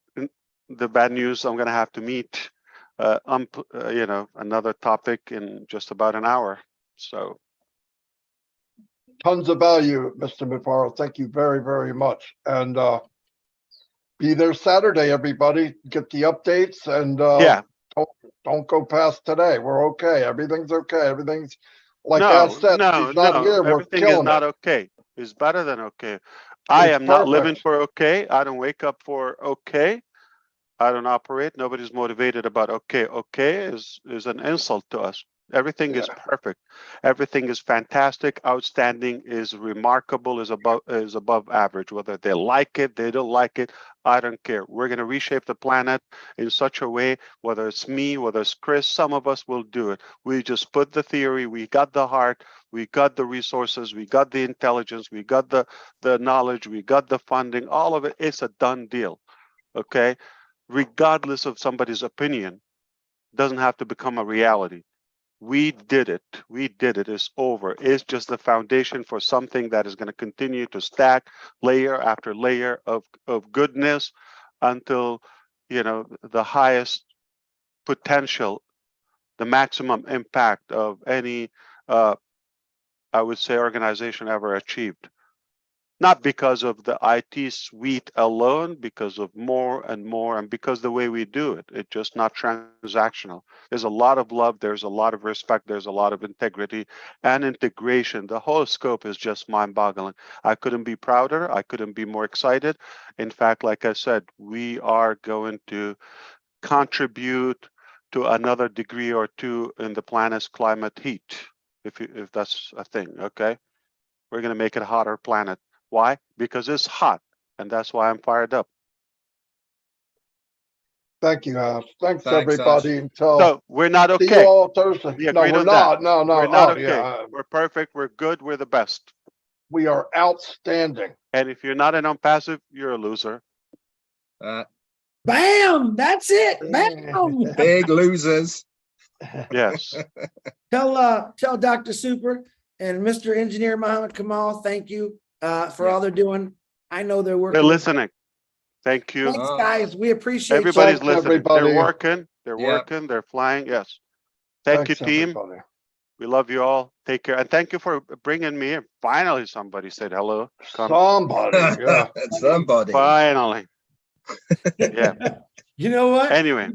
[SPEAKER 4] the bad news, I'm going to have to meet, another topic in just about an hour. So.
[SPEAKER 1] Tons of value, Mr. Mufaro. Thank you very, very much. And be there Saturday, everybody. Get the updates and
[SPEAKER 4] Yeah.
[SPEAKER 1] Don't go past today. We're okay. Everything's okay. Everything's like
[SPEAKER 4] No,
[SPEAKER 1] Ash said.
[SPEAKER 4] no,
[SPEAKER 1] He's not
[SPEAKER 4] no.
[SPEAKER 1] here. We're
[SPEAKER 4] Everything is
[SPEAKER 1] killing
[SPEAKER 4] not
[SPEAKER 1] it.
[SPEAKER 4] okay. It's better than okay. I
[SPEAKER 1] It's
[SPEAKER 4] am not living
[SPEAKER 1] perfect.
[SPEAKER 4] for okay. I don't wake up for okay. I don't operate. Nobody's motivated about okay. Okay is an insult to us. Everything is perfect. Everything is fantastic, outstanding, is remarkable, is above average. Whether they like it, they don't like it, I don't care. We're going to reshape the planet in such a way, whether it's me, whether it's Chris, some of us will do it. We just put the theory, we got the heart, we got the resources, we got the intelligence, we got the knowledge, we got the funding, all of it. It's a done deal, okay? Regardless of somebody's opinion, doesn't have to become a reality. We did it. We did it. It's over. It's just the foundation for something that is going to continue to stack layer after layer of goodness until, the highest potential, the maximum impact of any, I would say, organization ever achieved. Not because of the IT suite alone, because of more and more, and because the way we do it. It's just not transactional. There's a lot of love, there's a lot of respect, there's a lot of integrity and integration. The whole scope is just mind-boggling. I couldn't be prouder. I couldn't be more excited. In fact, like I said, we are going to contribute to another degree or two in the planet's climate heat, if that's a thing, okay? We're going to make it a hotter planet. Why? Because it's hot, and that's why I'm fired up.
[SPEAKER 1] Thank you, Ash. Thanks,
[SPEAKER 2] Thanks,
[SPEAKER 1] everybody. Until
[SPEAKER 4] So we're not
[SPEAKER 1] see you
[SPEAKER 4] okay.
[SPEAKER 1] all Thursday.
[SPEAKER 4] We
[SPEAKER 1] No,
[SPEAKER 4] agreed
[SPEAKER 1] we're
[SPEAKER 4] on that.
[SPEAKER 1] not. No, no.
[SPEAKER 4] We're not
[SPEAKER 1] Oh,
[SPEAKER 4] okay.
[SPEAKER 1] yeah.
[SPEAKER 4] We're perfect. We're good. We're the best.
[SPEAKER 1] We are outstanding.
[SPEAKER 4] And if you're not an ONPASSIVE, you're a loser.
[SPEAKER 3] Bam! That's it. Bam!
[SPEAKER 2] Big losers.
[SPEAKER 4] Yes.
[SPEAKER 3] Tell Dr. Super and Mr. Engineer Muhammad Kamal, thank you for all they're doing. I know they're working.
[SPEAKER 4] They're listening. Thank you.
[SPEAKER 3] Thanks, guys. We appreciate
[SPEAKER 4] Everybody's
[SPEAKER 1] Thanks,
[SPEAKER 4] listening.
[SPEAKER 1] everybody.
[SPEAKER 4] They're working. They're
[SPEAKER 2] Yeah.
[SPEAKER 4] working. They're flying. Yes. Thank
[SPEAKER 1] Thanks,
[SPEAKER 4] you, team.
[SPEAKER 1] everybody.
[SPEAKER 4] We love you all. Take care. And thank you for bringing me in. Finally, somebody said hello.
[SPEAKER 1] Somebody, yeah.
[SPEAKER 2] Somebody.
[SPEAKER 4] Finally. Yeah.
[SPEAKER 3] You know what?
[SPEAKER 4] Anyway.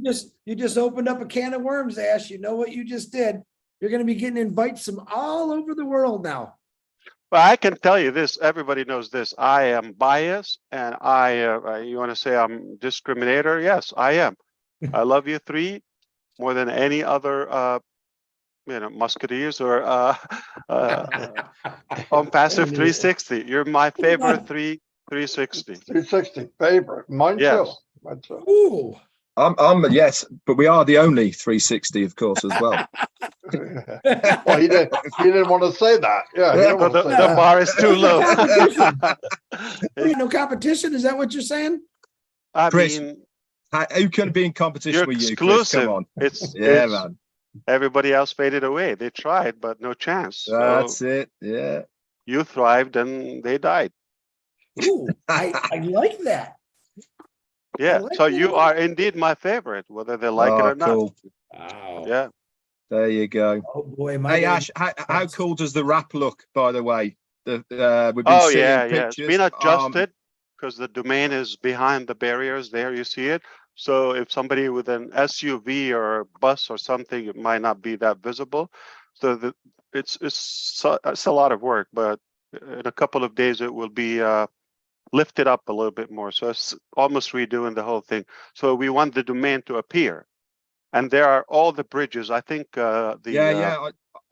[SPEAKER 3] You just opened up a can of worms, Ash. You know what you just did? You're going to be getting invites from all over the world now.
[SPEAKER 4] Well, I can tell you this. Everybody knows this. I am biased, and you want to say I'm discriminator? Yes, I am. I love you three more than any other, musketeers or ONPASSIVE 360. You're my favorite 360.
[SPEAKER 1] 360 favorite. Mine too.
[SPEAKER 4] Yes.
[SPEAKER 1] Mine too.
[SPEAKER 3] Ooh.
[SPEAKER 2] I'm yes, but we are the only 360, of course, as well.
[SPEAKER 1] Well, he didn't want to say that. Yeah, he didn't want to say
[SPEAKER 4] The
[SPEAKER 1] that.
[SPEAKER 4] bar is too low.
[SPEAKER 3] Ain't no competition. Is that what you're saying?
[SPEAKER 4] I
[SPEAKER 2] Chris,
[SPEAKER 4] mean,
[SPEAKER 2] who can be in competition
[SPEAKER 4] you're
[SPEAKER 2] with you, Chris?
[SPEAKER 4] exclusive.
[SPEAKER 2] Come on.
[SPEAKER 4] It's
[SPEAKER 2] Man.
[SPEAKER 4] everybody else faded away. They tried, but no chance. So
[SPEAKER 2] That's it. Yeah.
[SPEAKER 4] you thrived and they died.
[SPEAKER 3] Ooh, I like that.
[SPEAKER 4] Yeah.
[SPEAKER 3] like
[SPEAKER 4] So
[SPEAKER 3] that.
[SPEAKER 4] you are indeed my favorite, whether they like it or not.
[SPEAKER 2] Cool.
[SPEAKER 3] Wow.
[SPEAKER 4] Yeah.
[SPEAKER 2] There you go.
[SPEAKER 3] Oh boy, my
[SPEAKER 2] Hey
[SPEAKER 3] name-
[SPEAKER 2] Ash, how cool does the wrap look, by the way? We've been
[SPEAKER 4] Oh
[SPEAKER 2] seeing
[SPEAKER 4] yeah, yeah. It's
[SPEAKER 2] pictures.
[SPEAKER 4] been adjusted because the domain is behind the barriers there. You see it. So if somebody with an SUV or a bus or something, it might not be that visible. So it's a lot of work, but in a couple of days it will be lifted up a little bit more. So it's almost redoing the whole thing. So we want the domain to appear, and there are all the bridges. I think
[SPEAKER 2] I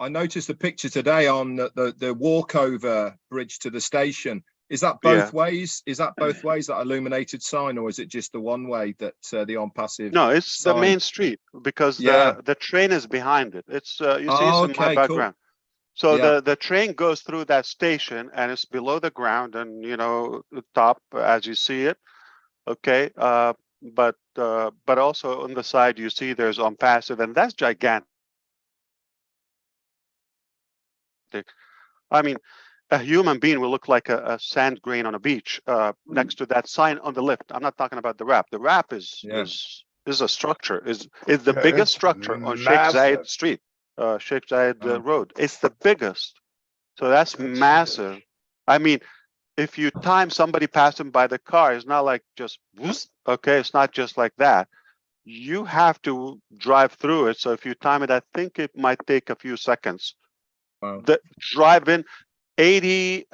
[SPEAKER 2] noticed the picture today on the walkover bridge to the station. Is that both ways? Is that both ways, that illuminated sign, or is it just the one way that the ONPASSIVE?
[SPEAKER 4] No, it's
[SPEAKER 2] sign?
[SPEAKER 4] the main street, because the train is behind it. It's you see it's in my background. Cool. So the train goes through that station, and it's below the ground, and the top as you see it. Okay, but also on the side you see there's ONPASSIVE, and that's gigantic. I mean, a human being will look like a sand grain on a beach next to that sign on the lift. I'm not talking about the wrap. The wrap is a structure. Is the biggest structure on Sheikh Zayed Street, Sheikh Zayed Road. It's the biggest. So that's massive. Huge. I mean, if you time somebody passing by the car, it's not like just whoosh, okay. It's not just like that. You have to drive through it. So if you time it, I think it might take a few seconds. Wow. The driving 80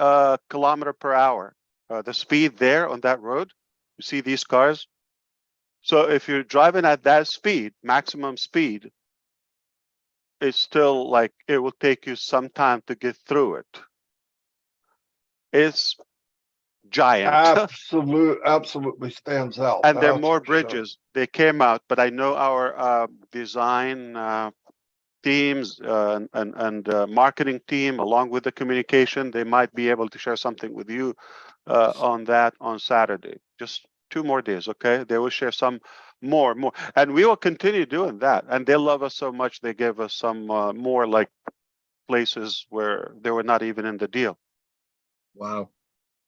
[SPEAKER 4] kilometer per hour, the speed there on that road. You see these cars. So if you're driving at that speed, maximum speed, it's still like it will take you some time to get through it. It's giant.
[SPEAKER 1] Absolutely stands out.
[SPEAKER 4] And there are more bridges. Sure. They came out, but I know our design teams and marketing team, along with the communication, they might be able to share something with you on that on Saturday. Just 2 more days, okay? They will share some more, and we will continue doing that. And they love us so much, they gave us some more like places where they were not even in the deal.
[SPEAKER 2] Wow.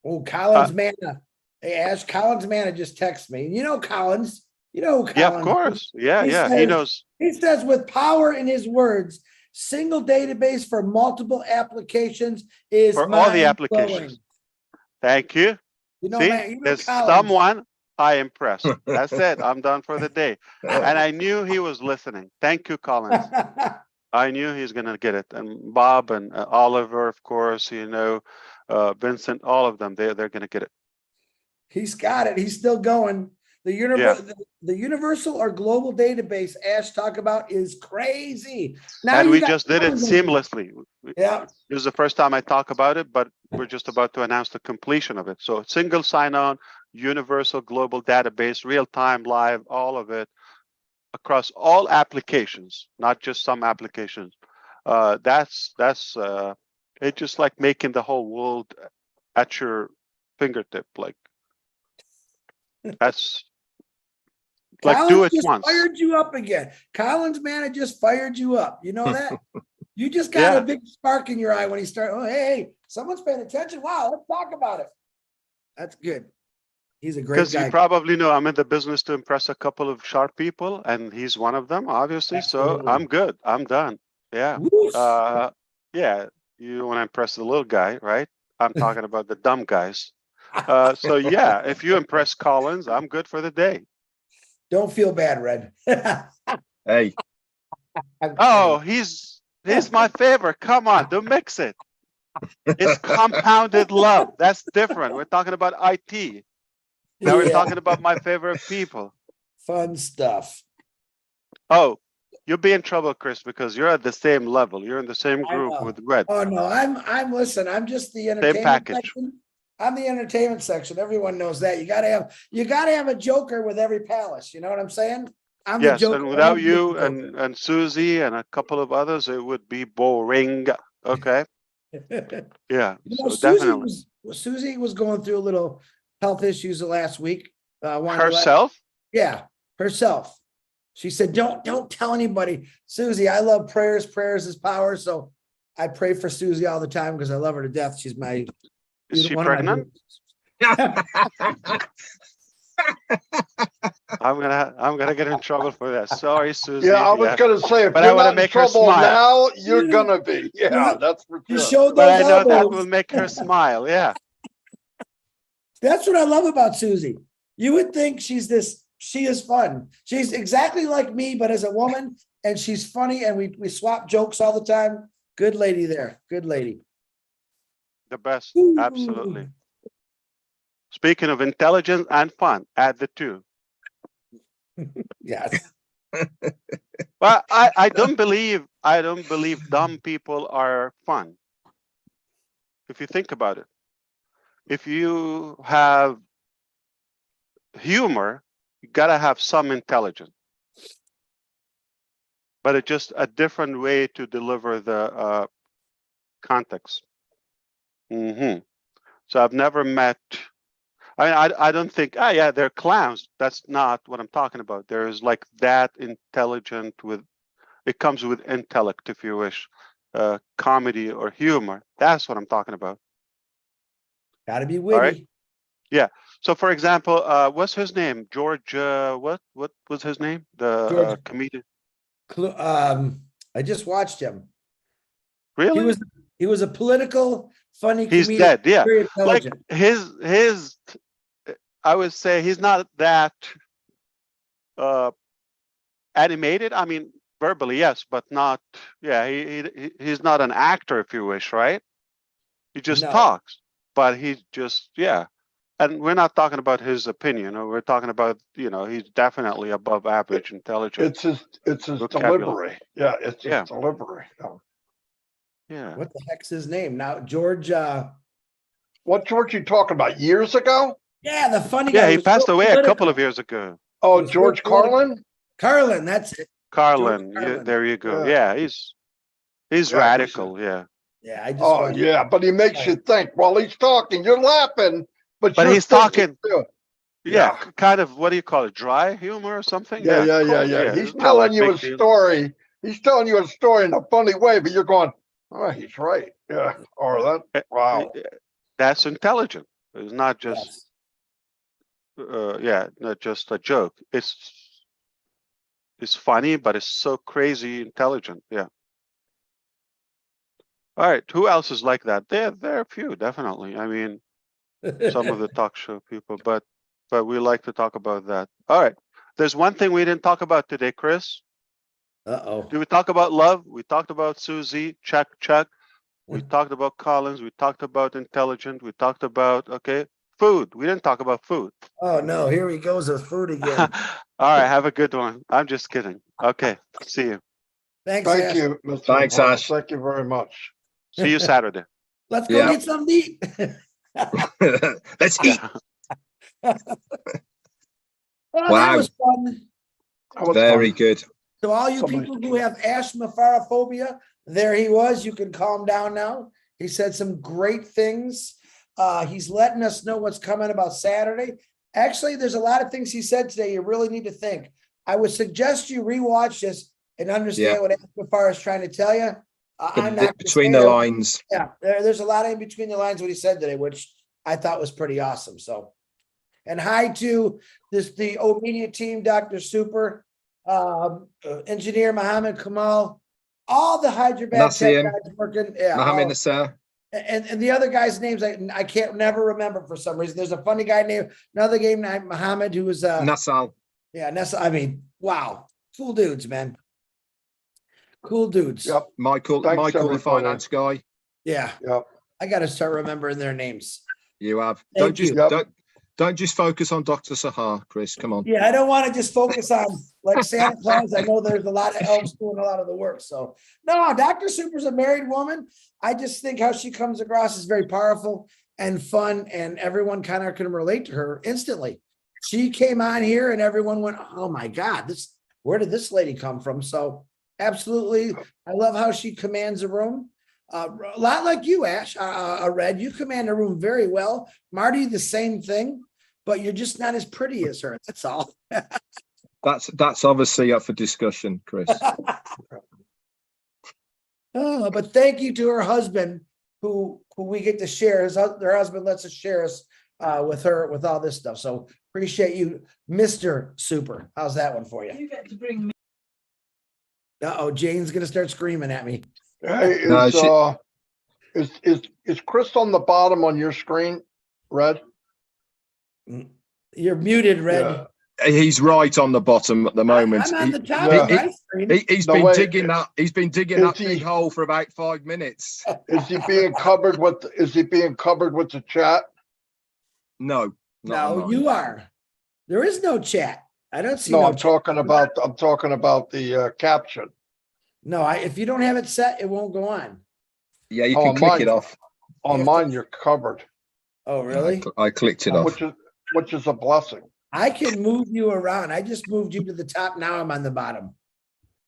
[SPEAKER 3] Oh, Collins Manna. Hey, Ash, Collins Manna just texted me. You know Collins. You know Collins.
[SPEAKER 4] Yeah, of course. Yeah, he knows.
[SPEAKER 3] He says, with power in his words, single database for multiple applications is
[SPEAKER 4] for all the applications. Thank you.
[SPEAKER 3] You know,
[SPEAKER 4] see,
[SPEAKER 3] man,
[SPEAKER 4] there's
[SPEAKER 3] Collins.
[SPEAKER 4] Someone I impressed. That's it. I'm done for the day. And I knew he was listening. Thank you, Collins. I knew he's going to get it. And Bob and Oliver, of course, Vincent, all of them, they're going to get it.
[SPEAKER 3] He's got it. He's still going. The universal or global database Ash talk about is crazy. Now
[SPEAKER 4] and we just did it seamlessly.
[SPEAKER 3] Yeah.
[SPEAKER 4] This is the first time I talk about it, but we're just about to announce the completion of it. So single sign-on, universal global database, real-time, live, all of it across all applications, not just some applications. That's it's just like making the whole world at your fingertip. Like that's like
[SPEAKER 3] Collins
[SPEAKER 4] do it
[SPEAKER 3] just
[SPEAKER 4] once.
[SPEAKER 3] Fired you up again. Collins, man, it just fired you up. You know that? You just got a big spark in your eye when he started. Oh, hey, someone's paying attention. Wow, let's talk about it. That's good. He's a great guy.
[SPEAKER 4] Because you probably know I'm in the business to impress a couple of sharp people, and he's one of them, obviously. Absolutely. So I'm good. I'm done. Yeah. Yeah. You want to impress the little guy, right? I'm talking about the dumb guys. So yeah, if you impress Collins, I'm good for the day.
[SPEAKER 3] Don't feel bad, Red.
[SPEAKER 2] Hey.
[SPEAKER 4] Oh, he's my favorite. Come on, don't mix it. It's compounded love. That's different. We're talking about IT. Now we're talking about my favorite people.
[SPEAKER 3] Fun stuff.
[SPEAKER 4] Oh, you'll be in trouble, Chris, because you're at the same level. You're in the same group with Red.
[SPEAKER 3] Oh no, listen, I'm just the entertainment section. I'm the entertainment section. Everyone knows that. You gotta have a joker with every palace. You know what I'm saying? I'm the joker.
[SPEAKER 4] And without you and Susie and a couple of others, it would be boring. Okay. Yeah. So definitely.
[SPEAKER 3] Susie was going through a little health issues the last week.
[SPEAKER 4] Herself?
[SPEAKER 3] Yeah, herself. She said, don't tell anybody. Susie, I love prayers. Prayers is power. So I pray for Susie all the time because I love her to death. She's my.
[SPEAKER 4] Is she pregnant? I'm gonna get in trouble for that. Sorry, Susie.
[SPEAKER 1] Yeah, I was gonna say,
[SPEAKER 4] but I want to make her smile.
[SPEAKER 1] Now you're gonna be. Yeah, that's for sure.
[SPEAKER 3] You showed
[SPEAKER 4] but I know that will make her smile. Yeah.
[SPEAKER 3] That's what I love about Susie. You would think she is fun. She's exactly like me, but as a woman, and she's funny, and we swap jokes all the time. Good lady there. Good lady.
[SPEAKER 4] The best,
[SPEAKER 3] Ooh.
[SPEAKER 4] absolutely. Speaking of intelligence and fun, add the two.
[SPEAKER 3] Yes.
[SPEAKER 4] Well, I don't believe dumb people are fun. If you think about it, if you have humor, you gotta have some intelligence, but it's just a different way to deliver the context. So I've never met. I don't think. Ah, yeah, they're clowns. That's not what I'm talking about. There's like that intelligent with. It comes with intellect, if you wish, comedy or humor. That's what I'm talking about.
[SPEAKER 3] Got to be
[SPEAKER 4] All right.
[SPEAKER 3] witty.
[SPEAKER 4] Yeah. So, for example, what's his name? George. What was his name? The
[SPEAKER 3] George.
[SPEAKER 4] comedian.
[SPEAKER 3] I just watched him.
[SPEAKER 4] Really?
[SPEAKER 3] He was a political, funny
[SPEAKER 4] He's
[SPEAKER 3] comedian.
[SPEAKER 4] dead. Yeah.
[SPEAKER 3] Very intelligent.
[SPEAKER 4] Like his. I would say he's not that animated. I mean, verbally, yes, but not. Yeah, he's not an actor, if you wish, right? He just
[SPEAKER 3] No.
[SPEAKER 4] talks, but he just And we're not talking about his opinion. We're talking about he's definitely above average intelligence.
[SPEAKER 1] It's his
[SPEAKER 4] vocabulary.
[SPEAKER 1] delivery. Yeah, it's his delivery.
[SPEAKER 4] Yeah.
[SPEAKER 3] What the heck's his name now? George.
[SPEAKER 1] What George you talking about? Years ago?
[SPEAKER 3] Yeah, the funny guy.
[SPEAKER 4] Yeah, he
[SPEAKER 3] was
[SPEAKER 4] passed
[SPEAKER 3] so
[SPEAKER 4] away a
[SPEAKER 3] political.
[SPEAKER 4] couple of years ago.
[SPEAKER 1] Oh,
[SPEAKER 3] was
[SPEAKER 1] George
[SPEAKER 3] real political.
[SPEAKER 1] Carlin?
[SPEAKER 3] Carlin, that's it.
[SPEAKER 4] Carlin.
[SPEAKER 3] George Carlin.
[SPEAKER 4] There you go.
[SPEAKER 1] Yeah.
[SPEAKER 4] Yeah, he's radical. Yeah.
[SPEAKER 3] Yeah, I just.
[SPEAKER 1] Oh, yeah, but he makes you think while he's talking. You're laughing, but you're
[SPEAKER 4] he's talking.
[SPEAKER 1] too.
[SPEAKER 4] Yeah, kind of, what do you call it? Dry humor or something?
[SPEAKER 1] Yeah. He's telling you a story. He's telling you a story in a funny way, but you're going, oh, he's right. Yeah. Or that. Wow.
[SPEAKER 4] That's intelligent. It's not just, not just a joke. It's funny, but it's so crazy intelligent. Yeah. All right. Who else is like that? There are a few, definitely. I mean, some of the talk show people, but we like to talk about that. All right. There's one thing we didn't talk about today, Chris.
[SPEAKER 3] Uh-oh.
[SPEAKER 4] Did we talk about love? We talked about Susie. Check. We talked about Collins. We talked about intelligent. We talked about, food. We didn't talk about food.
[SPEAKER 3] Oh, no. Here he goes with food again.
[SPEAKER 4] All right. Have a good one. I'm just kidding. Okay. See you.
[SPEAKER 3] Thanks,
[SPEAKER 1] Thank
[SPEAKER 3] Ash.
[SPEAKER 1] you, Mr.
[SPEAKER 2] Thanks,
[SPEAKER 1] Navarro.
[SPEAKER 2] Ash.
[SPEAKER 1] Thank you very much.
[SPEAKER 4] See you Saturday.
[SPEAKER 3] Let's go get something to eat.
[SPEAKER 2] Let's eat.
[SPEAKER 3] Well, that was fun.
[SPEAKER 2] Very good.
[SPEAKER 3] So all you people who have ashmapharophobia, there he was. You can calm down now. He said some great things. He's letting us know what's coming about Saturday. Actually, there's a lot of things he said today you really need to think. I would suggest you rewatch this and understand what Ashmaphar is trying to tell you. I'm not
[SPEAKER 2] between the lines.
[SPEAKER 3] Yeah, there's a lot in between the lines what he said today, which I thought was pretty awesome. So, and hi to the O Media team, Dr. Super, engineer Mohammed Kamal, all the Hyderabad tech guys working. Yeah,
[SPEAKER 2] Mohammed Nasser.
[SPEAKER 3] And the other guy's names I can't never remember for some reason. There's a funny guy named another game named Mohammed who was
[SPEAKER 2] Nassal.
[SPEAKER 3] Yeah, Nassal. I mean, wow, cool dudes, man. Cool dudes.
[SPEAKER 1] Yep.
[SPEAKER 2] Michael, the finance guy.
[SPEAKER 3] Yeah.
[SPEAKER 1] Yep.
[SPEAKER 3] I got to start remembering their names.
[SPEAKER 2] You have.
[SPEAKER 3] Thank you.
[SPEAKER 2] Don't just focus on Dr. Sahar, Chris. Come on.
[SPEAKER 3] Yeah, I don't want to just focus on like Santa Claus. I know there's a lot of elves doing a lot of the work. So no, Dr. Super's a married woman. I just think how she comes across is very powerful and fun, and everyone kind of can relate to her instantly. She came on here and everyone went, "Oh my God, where did this lady come from?" So absolutely, I love how she commands a room. A lot like you, Ash. Red, you command a room very well. Marty, the same thing, but you're just not as pretty as her. That's all.
[SPEAKER 2] That's obviously up for discussion, Chris.
[SPEAKER 3] But thank you to her husband, who we get to share. Their husband lets us share us with her with all this stuff. So appreciate you, Mr. Super. How's that one for you? You get to bring me. Uh-oh, Jane's gonna start screaming at me.
[SPEAKER 1] Hey, is Chris on the bottom on your screen, Red?
[SPEAKER 3] You're muted, Red.
[SPEAKER 1] Yeah.
[SPEAKER 2] He's right on the bottom at the moment.
[SPEAKER 3] I'm on the top
[SPEAKER 1] Yeah.
[SPEAKER 3] of my screen.
[SPEAKER 2] He's
[SPEAKER 1] No,
[SPEAKER 2] been
[SPEAKER 1] wait.
[SPEAKER 2] digging that. He's been digging
[SPEAKER 1] Is
[SPEAKER 2] that
[SPEAKER 1] he-
[SPEAKER 2] big hole for about 5 minutes.
[SPEAKER 1] Is he being covered with, is he being covered with the chat?
[SPEAKER 2] No, not on
[SPEAKER 3] No,
[SPEAKER 2] mine.
[SPEAKER 3] you are. There is no chat. I don't see
[SPEAKER 1] No,
[SPEAKER 3] no
[SPEAKER 1] I'm
[SPEAKER 3] chat.
[SPEAKER 1] talking about the caption.
[SPEAKER 3] No, if you don't have it set, it won't go on.
[SPEAKER 2] Yeah, you
[SPEAKER 1] Oh,
[SPEAKER 2] can click
[SPEAKER 1] mine.
[SPEAKER 2] it off.
[SPEAKER 1] On
[SPEAKER 3] You have to-
[SPEAKER 1] mine, you're covered,
[SPEAKER 3] Oh, really?
[SPEAKER 2] I clicked it off.
[SPEAKER 1] which is a blessing.
[SPEAKER 3] I can move you around. I just moved you to the top. Now I'm on the bottom.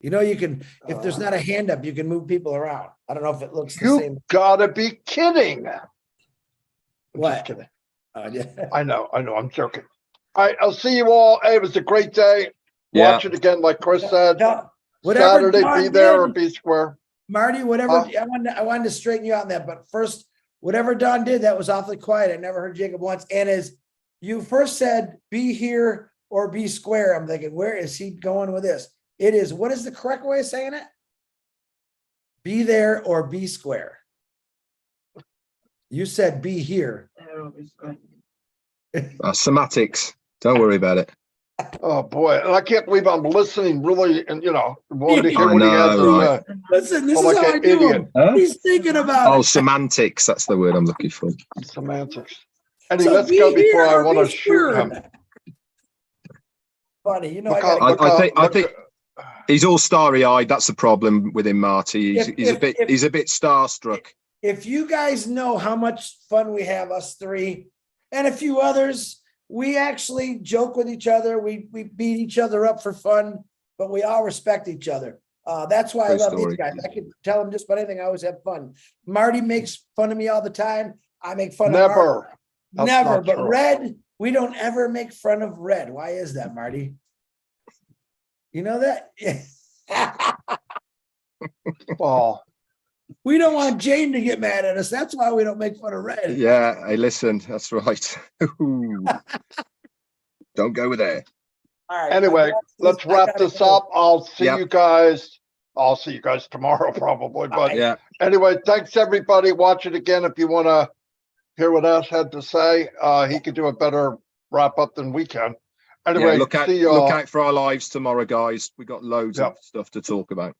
[SPEAKER 3] You know, you can, if there's not a hand up, you can move people around. I don't know if it looks the
[SPEAKER 1] You
[SPEAKER 3] same.
[SPEAKER 1] gotta be kidding. I'm
[SPEAKER 3] What?
[SPEAKER 1] just kidding.
[SPEAKER 3] Yeah.
[SPEAKER 1] I know, I'm joking. All right, I'll see you all. Hey, it was a great day.
[SPEAKER 2] Yeah.
[SPEAKER 1] Watch it again, like Chris said.
[SPEAKER 3] No, whatever
[SPEAKER 1] Saturday,
[SPEAKER 3] Dawn
[SPEAKER 1] be there or
[SPEAKER 3] did,
[SPEAKER 1] be square.
[SPEAKER 3] Marty, whatever,
[SPEAKER 1] Huh?
[SPEAKER 3] I wanted to straighten you out on that, but first, whatever Don did, that was awfully quiet. I never heard Jacob once. And as you first said, be here or be square, I'm thinking, where is he going with this? It is, what is the correct way of saying it? Be there or be square. You said be here.
[SPEAKER 2] Semantics. Don't worry about it.
[SPEAKER 1] Oh, boy. And I can't believe I'm listening really, and wanting to hear
[SPEAKER 2] I
[SPEAKER 1] what he has to
[SPEAKER 2] know,
[SPEAKER 1] say.
[SPEAKER 3] Listen, this
[SPEAKER 1] Oh,
[SPEAKER 3] is
[SPEAKER 1] like
[SPEAKER 3] how I
[SPEAKER 1] an
[SPEAKER 3] do
[SPEAKER 1] idiot.
[SPEAKER 3] him.
[SPEAKER 2] Huh?
[SPEAKER 3] He's thinking about
[SPEAKER 2] Oh,
[SPEAKER 3] it.
[SPEAKER 2] semantics. That's the word I'm looking for.
[SPEAKER 1] Semantics. Anyway,
[SPEAKER 3] So
[SPEAKER 1] let's
[SPEAKER 3] be
[SPEAKER 1] go before
[SPEAKER 3] here
[SPEAKER 1] I
[SPEAKER 3] or
[SPEAKER 1] want to
[SPEAKER 3] be
[SPEAKER 1] shoot
[SPEAKER 3] square.
[SPEAKER 1] him.
[SPEAKER 3] Funny, you know,
[SPEAKER 1] Look
[SPEAKER 3] I
[SPEAKER 1] how-
[SPEAKER 3] gotta
[SPEAKER 1] look
[SPEAKER 2] I
[SPEAKER 1] how-
[SPEAKER 2] think- I
[SPEAKER 1] look-
[SPEAKER 2] think- He's all starry-eyed. That's the problem with him, Marty. He's
[SPEAKER 3] If-
[SPEAKER 2] a bit starstruck.
[SPEAKER 3] if you guys know how much fun we have, us three and a few others, we actually joke with each other. We beat each other up for fun, but we all respect each other. That's why I
[SPEAKER 2] True
[SPEAKER 3] love
[SPEAKER 2] story.
[SPEAKER 3] these guys. I can tell them just about anything. I always have fun. Marty makes fun of me all the time. I make fun of Marty.
[SPEAKER 1] Never. That's
[SPEAKER 3] Never.
[SPEAKER 1] not
[SPEAKER 3] But
[SPEAKER 1] true.
[SPEAKER 3] Red, we don't ever make fun of Red. Why is that, Marty? You know that?
[SPEAKER 1] Well,
[SPEAKER 3] We don't want Jane to get mad at us. That's why we don't make fun of Red.
[SPEAKER 2] Yeah, hey, listen, that's right. Don't go there.
[SPEAKER 3] All right.
[SPEAKER 1] anyway, let's wrap this up. I'll see
[SPEAKER 2] Yep.
[SPEAKER 1] you guys. I'll see you guys tomorrow probably, but
[SPEAKER 2] Yeah,
[SPEAKER 1] anyway, thanks everybody. Watch it again if you want to hear what Ash had to say. He could do a better wrap up than we can.
[SPEAKER 2] yeah.
[SPEAKER 1] Anyway,
[SPEAKER 2] Look
[SPEAKER 1] see y'all.
[SPEAKER 2] out for our lives tomorrow, guys. We got loads
[SPEAKER 1] Yep.
[SPEAKER 2] of stuff to talk about.